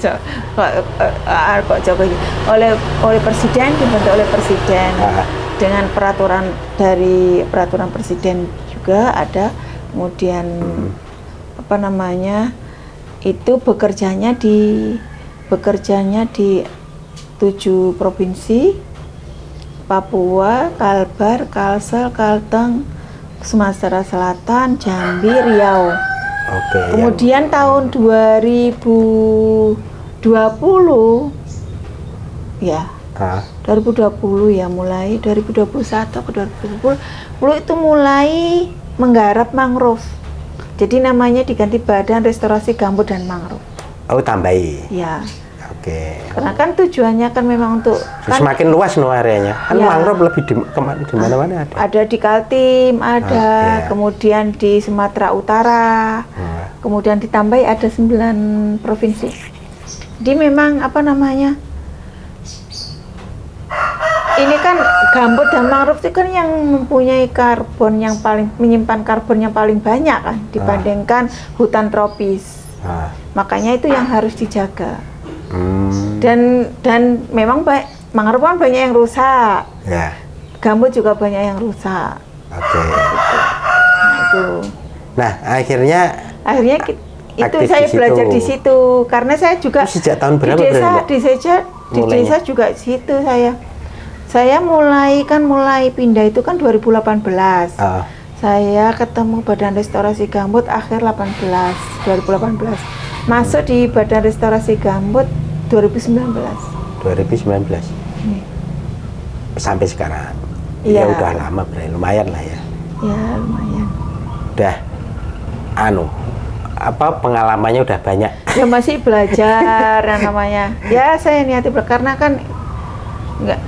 Jokowi? Oleh Presiden, dibentuk oleh Presiden. Dengan peraturan Presiden juga ada. Kemudian itu bekerjanya di 7 provinsi: Papua, Kalbar, Kalsel, Kalteng, Sumatera Selatan, Jambi, Riau. Kemudian tahun 2020 ya. 2020 ya, mulai 2021 ke 2020 itu mulai menggarap mangrove. Jadi namanya diganti Badan Restorasi Gambut dan Mangrove. Tambahi. Ya. Karena kan tujuannya kan memang untuk semakin luas areanya. Kan mangrove lebih di mana-mana ada. Ada di Kaltim, ada kemudian di Sumatera Utara. Kemudian ditambahi ada 9 provinsi. Jadi memang ini kan gambut dan mangrove itu kan yang mempunyai menyimpan karbon yang paling banyak kan dibandingkan hutan tropis. Makanya itu yang harus dijaga. Dan memang mangrove kan banyak yang rusak. Gambut juga banyak yang rusak. Nah, akhirnya itu saya belajar di situ karena saya juga sejak tahun berapa di desa juga situ saya mulai pindah itu kan 2018. Saya ketemu Badan Restorasi Gambut akhir 2018. Masuk di Badan Restorasi Gambut 2019. Sampai sekarang. Ya udah lama, lumayan lah ya. Ya lumayan. Udah pengalamannya udah banyak. Ya masih belajar yang namanya. Ya saya niati karena kan enggak,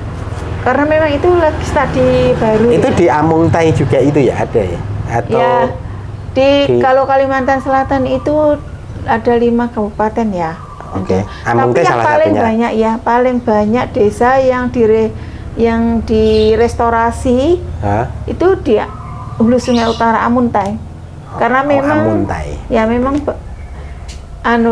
karena memang itu lagi studi baru. Itu ya. di Amungtai juga itu ya ada ya? Atau Ya, di kalau Kalimantan Selatan itu ada 5 kabupaten ya. Oke. Ada. Amungtai Tapi yang salah paling satunya. banyak ya, paling banyak desa yang direstorasi Hah? itu di Hulu Sungai Utara Amuntai. Karena memang Amuntai. ya memang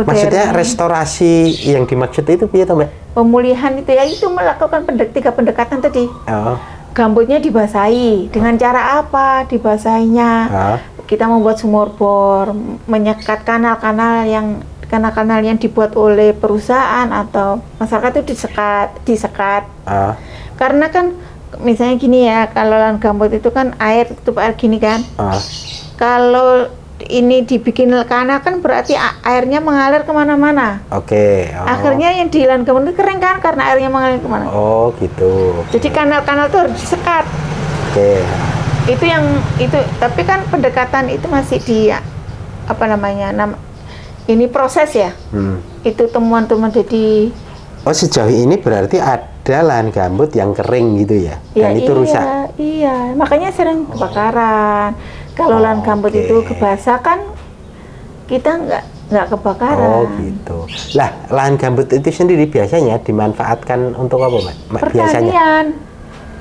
Maksudnya dari restorasi yang dimaksud itu piye to, Mbak? pemulihan itu ya itu melakukan 3 pendekatan tadi. Oh. Gambutnya dibasahi. Dengan cara apa dibasahinya? Hah? Kita membuat sumur bor, menyekat kanal-kanal yang dibuat oleh perusahaan atau masyarakat itu disekat. Ah. Karena kan misalnya gini ya, kalau lahan gambut itu kan tutup air gini kan. Ah. Kalau ini dibikin kanal kan berarti airnya mengalir kemana-mana. Oke. Oh. Akhirnya yang di lahan gambut itu kering kan karena airnya mengalir kemana. Oh gitu. Jadi kanal-kanal itu harus disekat. Oke. Itu tapi kan pendekatan itu masih di ini proses ya. Itu temuan-temuan jadi Oh sejauh ini berarti ada lahan gambut yang kering gitu ya? Dan itu rusak? Iya, makanya sering kebakaran. Kalau lahan gambut itu kebasah kan kita nggak kebakaran. Oh gitu. Lah lahan gambut itu sendiri biasanya dimanfaatkan untuk apa, Mbak? Biasanya?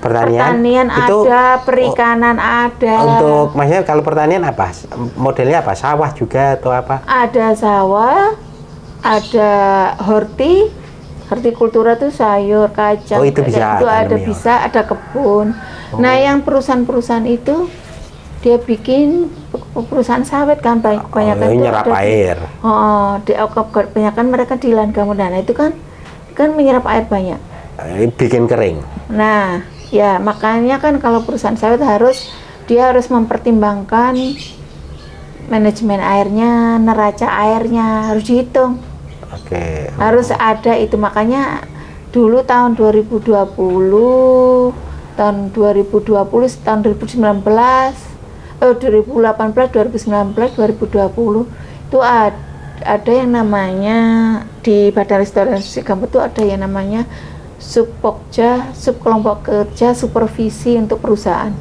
Pertanian itu, ada, perikanan ada. Untuk maksudnya kalau pertanian apa? Modelnya apa? Sawah juga atau apa? Ada sawah, ada hortikultura tuh sayur, kacang. Oh, itu bisa itu ada tanam ya? bisa, ada kebun. Nah, yang perusahaan-perusahaan itu dia bikin perusahaan sawit kan kebanyakan itu nyerap ada air. Kebanyakan mereka di lahan gambut. Nah, itu kan menyerap air banyak. Bikin kering. Nah, ya makanya kan kalau perusahaan sawit dia harus mempertimbangkan manajemen airnya, neraca airnya harus dihitung. Oke. Harus ada itu, makanya dulu tahun 2020, tahun 2019, 2020 itu ada yang namanya di Badan Restorasi Gambut itu ada yang namanya subkelompok kerja supervisi untuk perusahaan.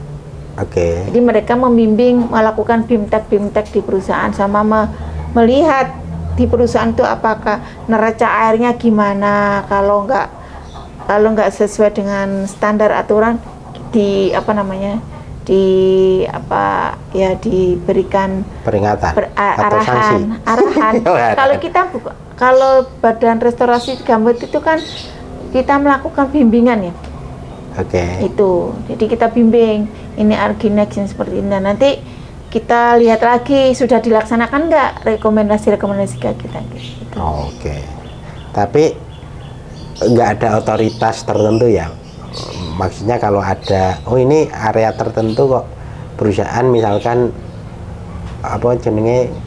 Oke. Jadi mereka membimbing, melakukan bimtek di perusahaan sama melihat di perusahaan itu apakah neraca airnya gimana, kalau nggak sesuai dengan standar aturan diberikan peringatan atau sanksi. arahan. Kalau Badan Restorasi Gambut itu kan kita melakukan bimbingan ya. Oke. Itu. Jadi kita bimbing ini arginex yang seperti ini. Nah, nanti kita lihat lagi sudah dilaksanakan nggak rekomendasi kita gitu. Oke. Tapi nggak ada otoritas tertentu ya. Maksudnya kalau ada, ini area tertentu kok perusahaan misalkan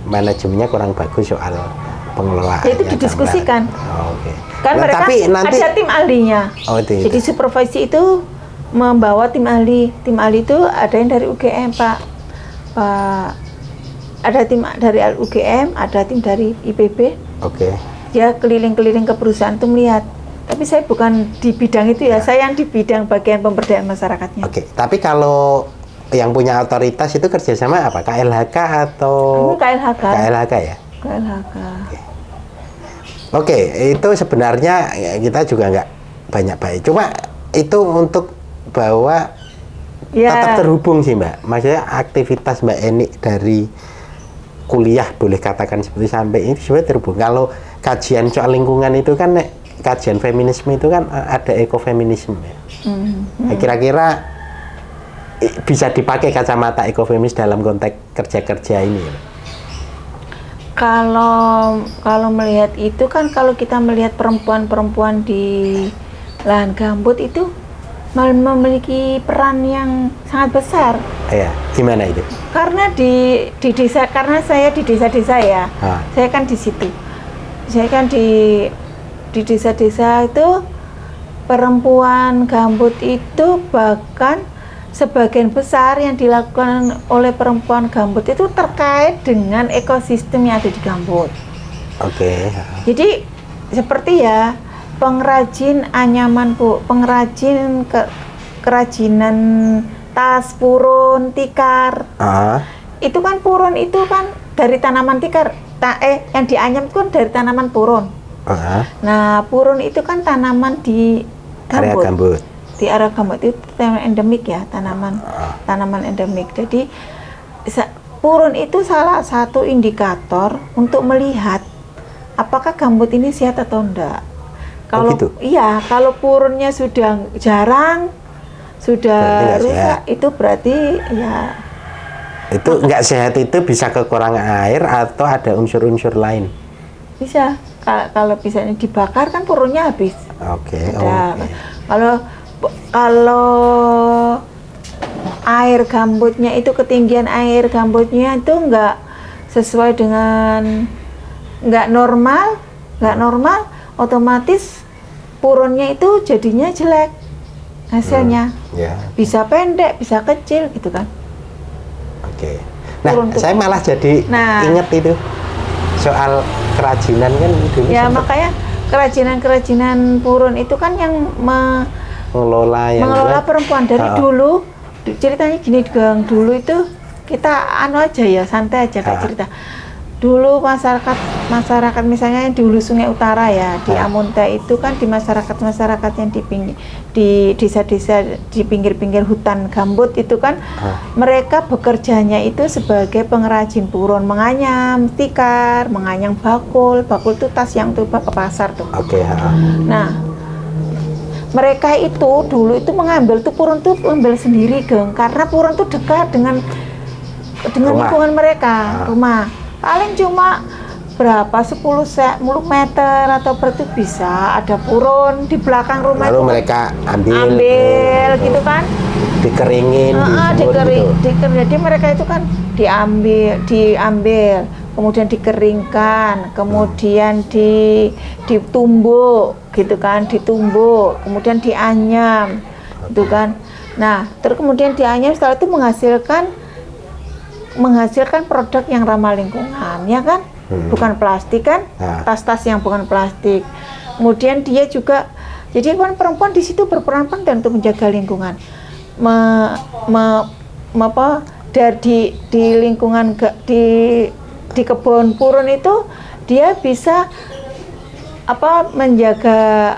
manajemennya kurang bagus soal pengelolaan. Itu didiskusikan. Oke. Kan Nah, mereka tapi nanti ada tim ahlinya. Oh, itu. Jadi supervisi itu membawa tim ahli. Tim ahli itu ada yang dari UGM, Pak. Ada tim dari UGM, ada tim dari IPB. Oke. Dia keliling-keliling ke perusahaan itu melihat. Tapi saya bukan di bidang itu ya, saya yang di bidang bagian pemberdayaan masyarakatnya. Oke. Tapi kalau yang punya otoritas itu kerjasama apa? KLHK atau? KLHK. KLHK ya? KLHK. Oke, itu sebenarnya kita juga nggak banyak baik. Cuma itu untuk bahwa tetap terhubung sih, Mbak. Maksudnya aktivitas Mbak Eni dari kuliah boleh katakan seperti sampai ini sebenarnya terhubung. Kalau kajian soal lingkungan itu kan kajian feminisme itu kan ada ekofeminisme ya. Kira-kira bisa dipakai kacamata ekofeminis dalam konteks kerja-kerja ini ya? Kalau melihat itu kan, kalau kita melihat perempuan-perempuan di lahan gambut itu memiliki peran yang sangat besar. Iya, gimana itu? Karena di desa, karena saya di desa-desa ya, saya kan di situ. Saya kan di desa-desa itu perempuan gambut itu bahkan sebagian besar yang dilakukan oleh perempuan gambut itu terkait dengan ekosistem yang ada di gambut. Oke. Jadi seperti ya pengrajin anyaman pengrajin kerajinan tas, purun, tikar. Itu kan purun itu kan dari tanaman tikar. Yang dianyam itu kan dari tanaman purun. Nah, purun itu kan tanaman di gambut. Area gambut. Di area gambut itu tanaman endemik ya, tanaman endemik. Jadi purun itu salah satu indikator untuk melihat apakah gambut ini sehat atau enggak. Kalau gitu? Iya, kalau purunnya sudah jarang, sudah rusak, itu berarti ya itu nggak sehat. Itu bisa kekurangan air atau ada unsur-unsur lain? Bisa. Kalau bisa dibakar kan purunnya habis. Oke. Kalau air gambutnya itu ketinggian air gambutnya itu nggak sesuai dengan nggak normal, otomatis purunnya itu jadinya jelek hasilnya. Bisa pendek, bisa kecil gitu kan. Oke. Nah, saya malah jadi inget itu soal kerajinan kan dulu. Ya makanya kerajinan purun itu kan yang mengelola perempuan dari dulu. Ceritanya gini, Gang, dulu itu kita aja ya, santai aja Kak cerita. Dulu masyarakat misalnya yang di Hulu Sungai Utara ya, di Amunta itu kan di masyarakat yang di desa-desa di pinggir-pinggir hutan gambut itu kan mereka bekerjanya itu sebagai pengrajin purun, menganyam tikar, menganyam bakul itu tas yang tuh ke pasar tuh. Nah, mereka itu dulu itu mengambil tuh purun tuh ambil sendiri, Geng, karena purun tuh dekat dengan lingkungan mereka, rumah. Paling cuma berapa 10 meter atau berarti bisa ada purun di belakang rumah. Lalu itu mereka ambil gitu kan, dikeringin, jadi mereka itu kan diambil kemudian dikeringkan, kemudian ditumbuk gitu kan, kemudian dianyam gitu kan. Nah, terus kemudian dianyam, setelah itu menghasilkan produk yang ramah lingkungan, ya kan? Bukan plastik kan? Tas-tas yang bukan plastik. Kemudian dia juga, jadi kan perempuan di situ berperan penting untuk menjaga lingkungan. Dari di lingkungan di kebun purun itu dia bisa menjaga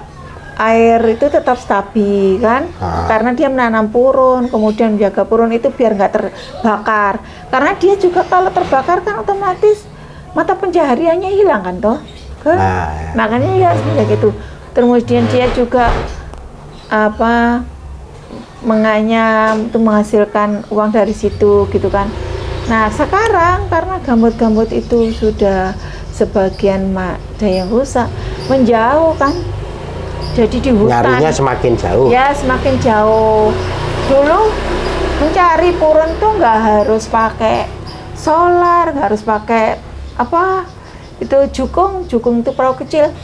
air itu tetap stabil kan, karena dia menanam purun, kemudian menjaga purun itu biar nggak terbakar, karena dia juga kalau terbakar kan otomatis mata pencahariannya hilang kan toh kan? Makanya ya seperti itu. Kemudian dia juga menganyam itu menghasilkan uang dari situ gitu kan. Nah sekarang karena gambut-gambut itu sudah sebagian ada yang rusak, menjauh kan. Jadi di hutan nyarinya semakin jauh. Ya, semakin jauh. Dulu mencari purun tuh nggak harus pakai solar, nggak harus pakai itu jukung itu perahu kecil.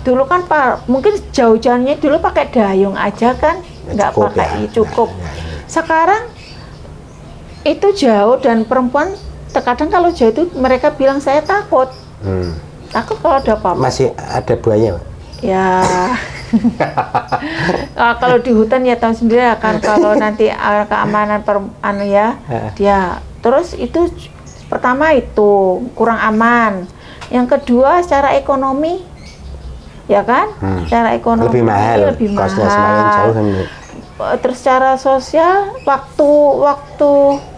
Dulu kan mungkin jauh-jauhnya dulu pakai dayung aja kan, nggak pakai cukup. Sekarang itu jauh dan perempuan terkadang kalau jauh itu mereka bilang saya takut. Takut kalau ada apa-apa. Masih ada buaya, Pak? Ya, kalau di hutan ya tahu sendiri kan, kalau nanti keamanan dia terus itu pertama itu kurang aman, yang kedua secara ekonomi ya kan, secara ekonomi lebih mahal. Semakin jauh kan. Terus secara sosial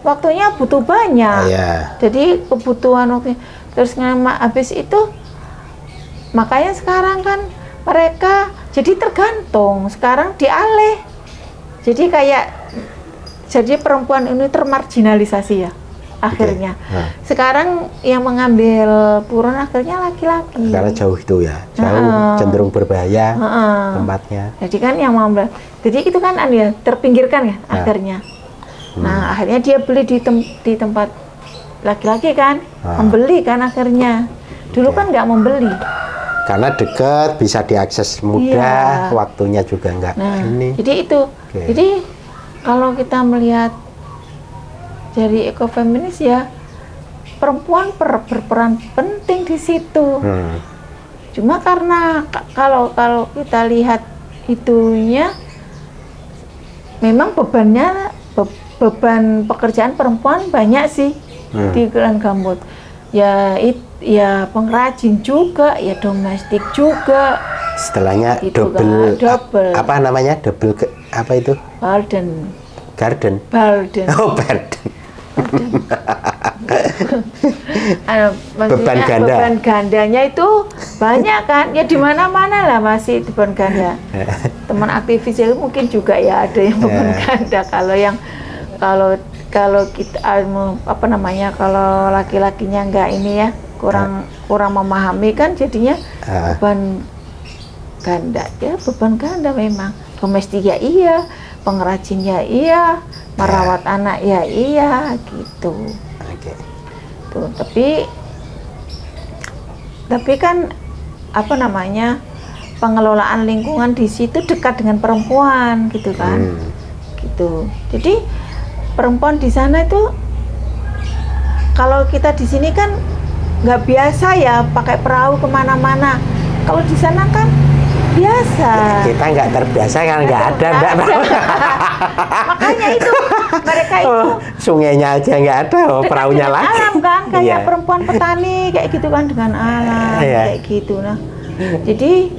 waktunya butuh banyak, jadi kebutuhan waktu terus habis itu makanya sekarang kan mereka jadi tergantung, sekarang dialih. Jadi perempuan ini termarginalisasi ya akhirnya. Sekarang yang mengambil purun akhirnya laki-laki. Karena jauh itu ya, jauh cenderung berbahaya tempatnya. Jadi kan yang mengambil, jadi itu kan terpinggirkan ya akhirnya. Nah akhirnya dia beli di tempat laki-laki kan, membeli kan akhirnya. Dulu kan nggak membeli. Karena dekat, bisa diakses mudah, waktunya juga enggak ini. Jadi itu. Jadi kalau kita melihat dari ekofeminis ya perempuan berperan penting di situ. Cuma karena kalau kita lihat itunya memang beban pekerjaan perempuan banyak sih di Kelurahan Gambut. Ya pengrajin juga, ya domestik juga. Setelahnya Itu double, double. apa namanya apa itu? Garden. Balden. Oh, garden. Beban ganda. Beban gandanya itu banyak kan? Ya di mana-mana lah masih beban ganda. Teman aktivis itu mungkin juga ya ada yang beban ganda. Kalau kita apa namanya, kalau laki-lakinya enggak ini ya kurang memahami kan jadinya beban ganda ya, beban ganda memang. Domestik ya iya, pengrajin ya iya, merawat anak ya iya gitu. Tuh, tapi kan apa namanya, pengelolaan lingkungan di situ dekat dengan perempuan gitu kan. Gitu. Jadi perempuan di sana itu, kalau kita di sini kan nggak biasa ya pakai perahu kemana-mana. Kalau di sana kan biasa. Kita nggak terbiasa kan, nggak ada Mbak. Makanya itu mereka itu sungainya aja nggak ada, perahunya lagi. Alam kan, kayak perempuan petani kayak gitu kan, dengan alam kayak gitu. Nah, jadi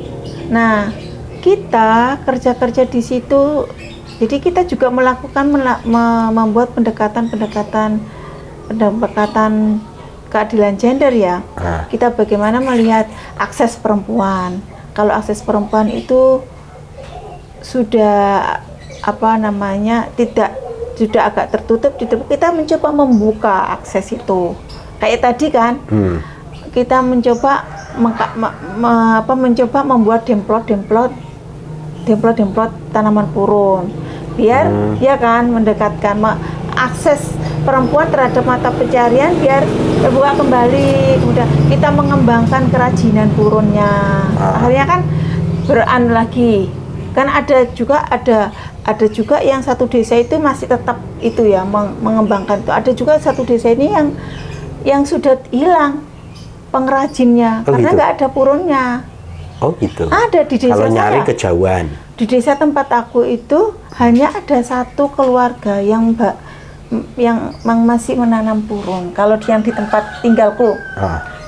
kita kerja di situ. Jadi kita juga melakukan membuat pendekatan keadilan gender ya. Kita bagaimana melihat akses perempuan. Kalau akses perempuan itu sudah apa namanya, sudah agak tertutup, kita mencoba membuka akses itu. Kayak tadi kan, kita mencoba mencoba membuat demplot tanaman purun, biar ya kan mendekatkan akses perempuan terhadap mata pencarian biar terbuka kembali. Kemudian kita mengembangkan kerajinan purunnya. Akhirnya kan lagi. Kan ada juga yang satu desa itu masih tetap itu ya mengembangkan itu. Ada juga satu desa ini yang sudah hilang pengrajinnya karena nggak ada purunnya. Oh gitu. Ada di desa kalau nyari saya. kejauhan. Di desa tempat aku itu hanya ada satu keluarga yang masih menanam purun. Kalau yang di tempat tinggalku,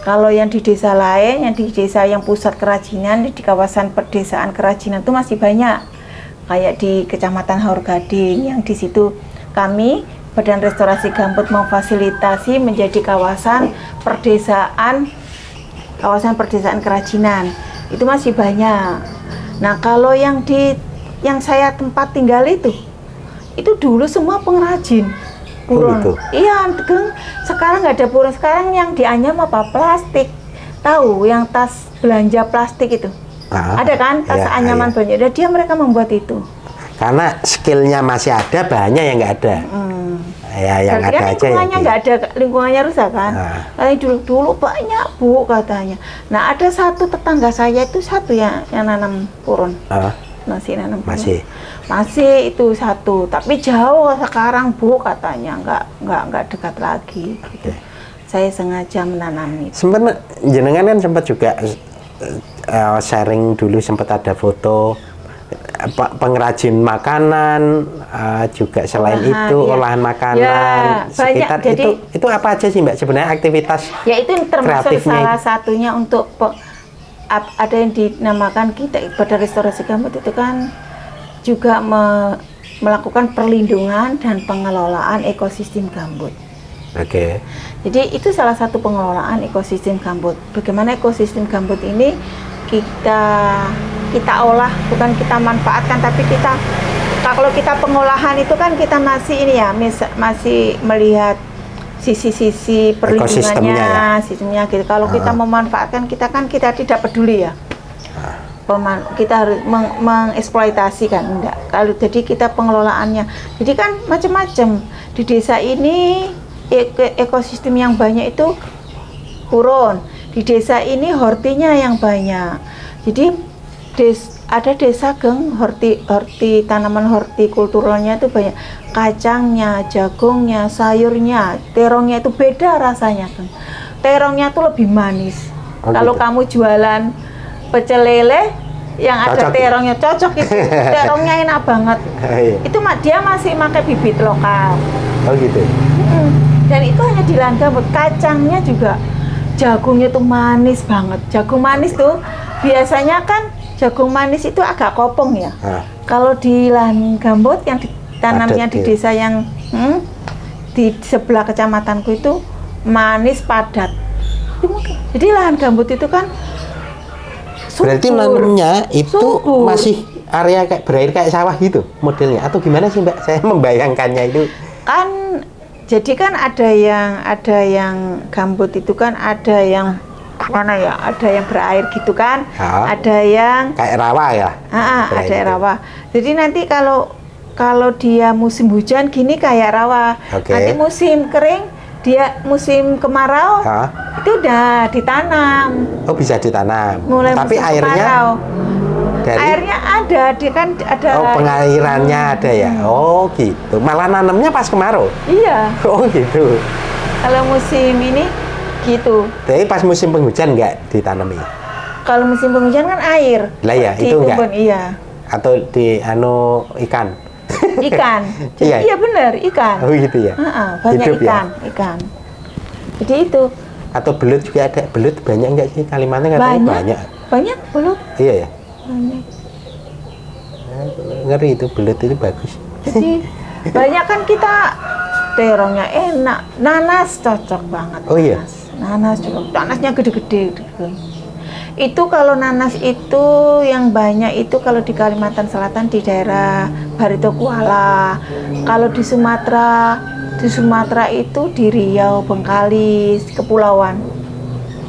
kalau yang di desa lain, yang di desa yang pusat kerajinan, di kawasan pedesaan kerajinan itu masih banyak. Kayak di Kecamatan Haur Gading, yang di situ kami Badan Restorasi Gambut memfasilitasi menjadi kawasan pedesaan kerajinan. Itu masih banyak. Nah, kalau yang saya tempat tinggal itu dulu semua pengrajin purun. Gitu. Iya, sekarang nggak ada purun. Sekarang yang dianyam apa? Plastik. Tahu yang tas belanja plastik itu? Ada kan tas anyaman belanja. Dia mereka membuat itu. Karena skillnya masih ada, bahannya yang nggak ada. Ya, yang berarti ada kan aja. Lingkungannya nggak ada, lingkungannya rusak kan. Dulu banyak Bu katanya. Nah, ada satu tetangga saya itu yang nanam purun. Masih nanam purun. Masih itu satu, tapi jauh sekarang Bu katanya, nggak dekat lagi. Gitu. Saya sengaja menanami. Sempat jenengan kan sempat juga sharing dulu, sempat ada foto pengrajin makanan, juga selain itu olahan makanan sekitar itu apa aja sih Mbak sebenarnya aktivitas? Ya itu termasuk salah satunya untuk ada yang dinamakan kita Badan Restorasi Gambut itu kan juga melakukan perlindungan dan pengelolaan ekosistem gambut. Oke. Jadi itu salah satu pengelolaan ekosistem gambut. Bagaimana ekosistem gambut ini kita olah, bukan kita manfaatkan, tapi kalau kita pengolahan itu kan kita masih ini ya, masih melihat sisi-sisi perlindungannya, sistemnya gitu. Kalau kita memanfaatkan, kita tidak peduli ya. Kita harus mengeksploitasi kan, enggak. Kalau jadi kita pengelolaannya, jadi kan macam-macam di desa ini. Ekosistem yang banyak itu purun, di desa ini hortinya yang banyak. Jadi ada desa Geng, tanaman hortikulturalnya itu banyak, kacangnya, jagungnya, sayurnya, terongnya itu beda rasanya Geng. Terongnya tuh lebih manis. Kalau gitu. kamu jualan pecel lele yang ada terongnya cocok itu, terongnya enak banget. Itu dia masih pakai bibit lokal. Oh gitu. Dan itu hanya di lahan gambut. Kacangnya juga, jagungnya tuh manis banget. Jagung manis tuh biasanya kan jagung manis itu agak kopong ya. Kalau di lahan gambut yang ditanamnya di desa yang di sebelah kecamatanku itu manis padat. Jadi lahan gambut itu kan subur. Berarti nanamnya itu subur. Masih area kayak berair kayak sawah gitu modelnya atau gimana sih Mbak? Saya membayangkannya itu. Kan jadi kan ada yang gambut itu kan ada yang mana ya, ada yang berair gitu kan, ada yang kayak rawa ya. Ada gitu. Rawa. Jadi nanti kalau dia musim hujan gini kayak rawa. Nanti musim kering, dia musim kemarau itu udah ditanam. Oh bisa ditanam. Mulai tapi airnya kemarau. Airnya ada, dia kan ada. Oh pengairannya ada ya. Oh gitu. Malah nanamnya pas kemarau. Iya. Oh gitu. Kalau musim ini gitu. Tapi pas musim penghujan nggak ditanami? Kalau musim penghujan kan air. Lah ya itu enggak. Iya. Atau di ikan. Ikan. Jadi iya benar ikan. Oh gitu ya. Banyak hidup ikan, ya? ikan. Jadi itu. Atau belut juga ada. Belut banyak nggak sih Kalimantan? Banyak. Banyak belut. Iya ya. Banyak. Ngeri itu belut itu bagus. Jadi banyak kan kita terongnya enak, nanas cocok banget. Oh iya. Nanas juga, nanasnya gede-gede. Itu kalau nanas itu yang banyak itu kalau di Kalimantan Selatan di daerah Barito Kuala. Kalau di Sumatera itu di Riau, Bengkalis, Kepulauan.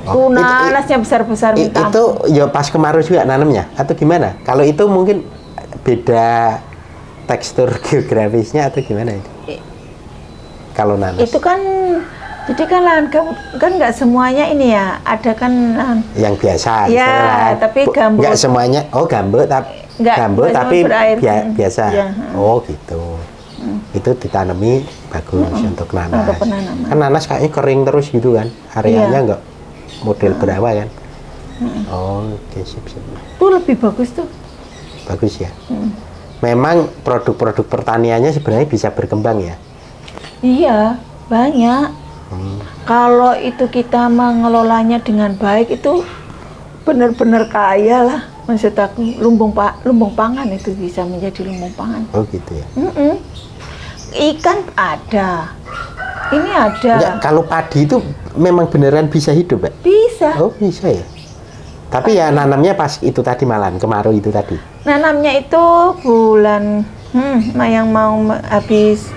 Tuh nanasnya besar-besar. Itu ya pas kemarau juga nanamnya atau gimana? Kalau itu mungkin beda tekstur geografisnya atau gimana itu? Kalau nanas. Itu kan jadi kan lahan gambut kan nggak semuanya ini ya, ada kan yang biasa. Ya, tapi gambut. Nggak semuanya. Oh gambut tapi biasa. Ya. Oh gitu. Itu ditanami bagus untuk nanas. Untuk penanaman. Kan nanas kayaknya kering terus gitu kan, areanya nggak model berawa kan. Oh, oke sip. Itu lebih bagus tuh. Bagus ya. Memang produk-produk pertaniannya sebenarnya bisa berkembang ya. Iya, banyak. Kalau itu kita mengelolanya dengan baik itu benar-benar kaya lah. Maksud aku lumbung pangan itu bisa menjadi lumbung pangan. Oh gitu ya. Ikan ada, ini ada. Enggak, kalau padi itu memang beneran bisa hidup, Mbak? Bisa. Oh bisa ya. Tapi ya nanamnya pas itu tadi malam kemarau itu tadi. Nanamnya itu bulan yang mau habis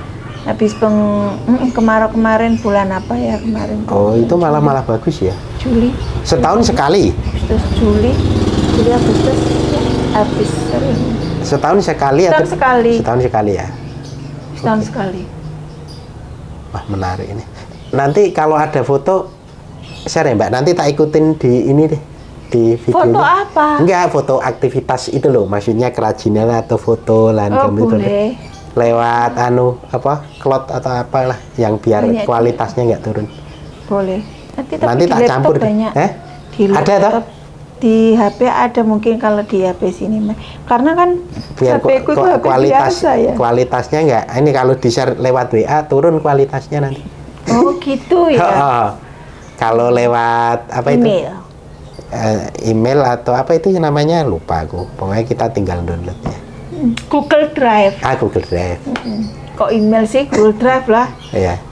kemarau kemarin, bulan apa ya kemarin? Oh itu malah bagus ya. Juli. Setahun sekali. Agustus, Juli Agustus habis. Setahun sekali atau? Setahun sekali ya. Setahun sekali. Wah menarik ini. Nanti kalau ada foto share ya Mbak. Nanti tak ikutin di ini deh, di video. Foto apa? Enggak, foto aktivitas itu loh. Maksudnya kerajinan atau foto lahan gambut. Boleh. Lewat cloud atau apalah yang biar banyak kualitasnya nggak turun. Boleh. Nanti tak campur. Banyak. Di ada toh? Di HP ada mungkin kalau di HP sini. Karena kan biar HP ku itu HP biasa ya. Kualitasnya nggak. Ini kalau di share lewat WA turun kualitasnya nanti. Oh gitu ya. Kalau lewat apa email. itu? Email atau apa itu namanya lupa aku. Pokoknya kita tinggal downloadnya. Google Drive. Google Drive. Kok email sih? Google Drive lah. Iya.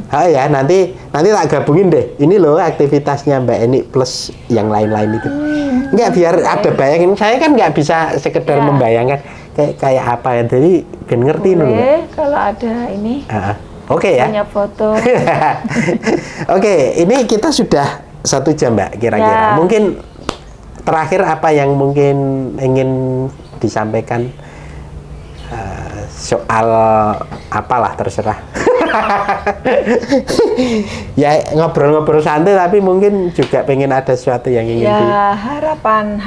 Ya nanti tak gabungin deh. Ini loh aktivitasnya Mbak Eni plus yang lain-lain itu. Enggak biar ada bayangin. Saya kan nggak bisa sekedar membayangkan kayak apa ya. Jadi biar ngerti loh. Kalau ada ini. Oke ya. Banyak foto. Oke, ini kita sudah 1 jam Mbak kira-kira. Mungkin terakhir apa yang mungkin ingin disampaikan soal apalah terserah. Ya ngobrol-ngobrol santai tapi mungkin juga pengen ada sesuatu yang ingin Ya harapan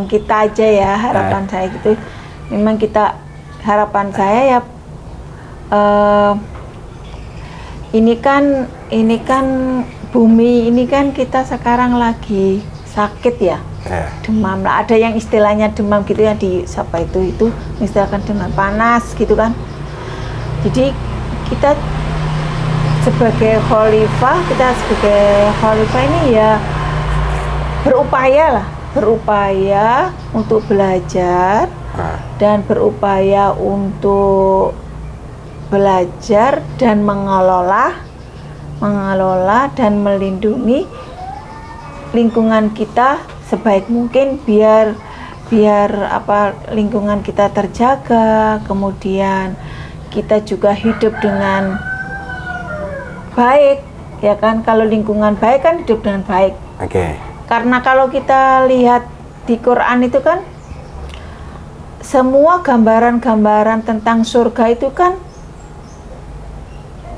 kita aja ya, harapan saya gitu. Memang harapan saya ya ini kan bumi ini kan kita sekarang lagi sakit ya. Demam lah, ada yang istilahnya demam gitu ya, di siapa itu istilahkan demam panas gitu kan. Jadi kita sebagai khalifah ini ya berupaya untuk belajar dan berupaya untuk belajar dan mengelola dan melindungi lingkungan kita sebaik mungkin biar lingkungan kita terjaga, kemudian kita juga hidup dengan baik, ya kan? Kalau lingkungan baik kan hidup dengan baik. Karena kalau kita lihat di Quran itu kan semua gambaran-gambaran tentang surga itu kan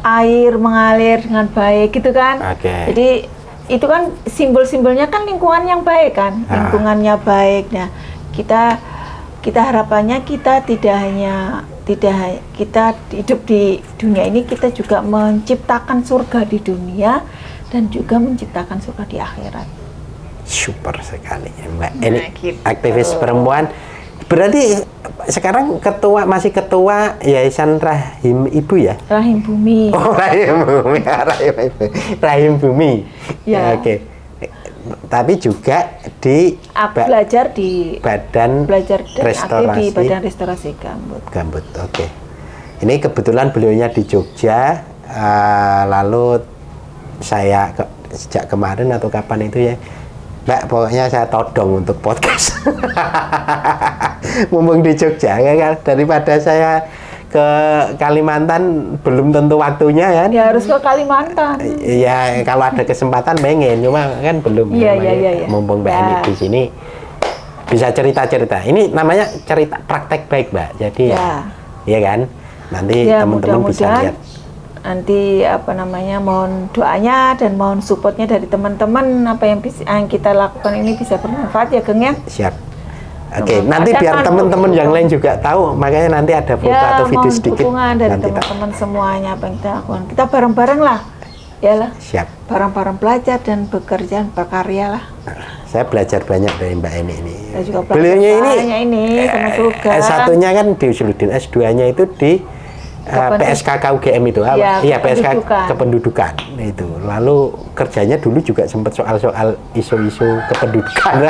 air mengalir dengan baik gitu kan. Jadi itu kan simbol-simbolnya kan lingkungan yang baik kan, lingkungannya baik. Nah, kita harapannya kita tidak hanya kita hidup di dunia ini, kita juga menciptakan surga di dunia dan juga menciptakan surga di akhirat. Super sekali Mbak. Ini gitu. Aktivis perempuan. Berarti sekarang masih ketua Yayasan Rahim Ibu ya? Rahim Bumi. Oh, Rahim Bumi. Rahim Bumi. Ya. Tapi juga belajar di Badan Restorasi. Di Badan Restorasi Gambut. Ini kebetulan beliaunya di Jogja, lalu saya sejak kemarin atau kapan itu ya, Mbak, pokoknya saya todong untuk podcast. Mumpung di Jogja, ya, daripada saya ke Kalimantan belum tentu waktunya kan? Ya harus ke Kalimantan. Ya kalau ada kesempatan pengen, cuma kan belum. Iya. Mumpung Mbak Eni di sini bisa cerita-cerita. Ini namanya cerita praktek baik, Mbak. Jadi ya kan, nanti teman-teman bisa lihat. Nanti mohon doanya dan mohon supportnya dari teman-teman, apa yang kita lakukan ini bisa bermanfaat ya, Geng ya. Siap. Nanti biar teman-teman yang lain juga tahu, makanya nanti ada foto atau video sedikit. Dukungan dari teman-teman semuanya apa yang kita lakukan. Kita bareng-bareng lah, ya lah. Siap. Bareng-bareng belajar dan bekerja, berkarya lah. Saya belajar banyak dari Mbak Eni ini. Saya juga beliaunya ini sama surga. S1-nya kan di Usuludin, S2-nya itu di PSKK UGM itu apa? Iya, PSK Kependudukan itu. Lalu kerjanya dulu juga sempat soal-soal isu-isu kependudukan.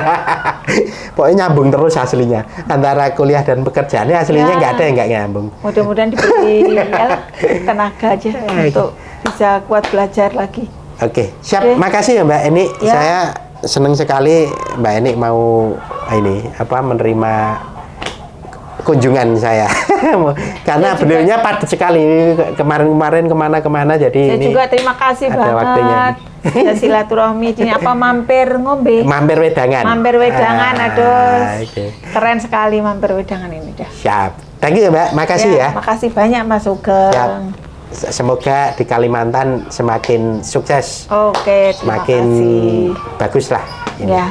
Pokoknya nyambung terus aslinya. Antara kuliah dan pekerjaannya aslinya nggak ada yang nggak nyambung. Mudah-mudahan diberi tenaga aja untuk bisa kuat belajar lagi. Siap. Makasih ya Mbak Eni. Saya senang sekali Mbak Eni mau menerima kunjungan saya. Karena beliaunya padat sekali kemarin-kemarin kemana-kemana, jadi saya juga terima kasih banget waktunya. Bisa silaturahmi ini mampir ngombe, mampir wedangan aduh keren sekali mampir wedangan ini dah. Siap, thank you ya Mbak, makasih ya. Makasih banyak Mas Sugeng. Semoga di Kalimantan semakin sukses, semakin bagus lah ini. Ya.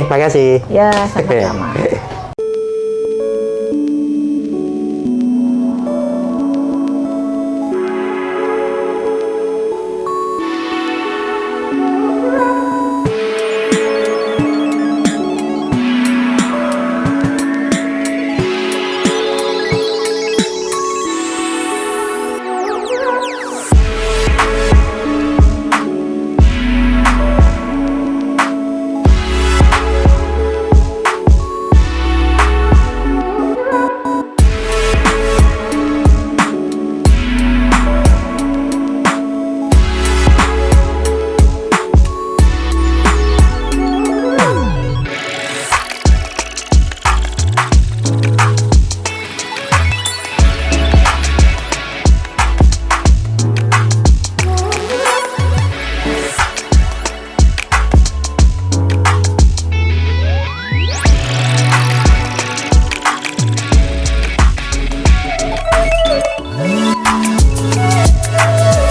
Makasih Ya, sama-sama.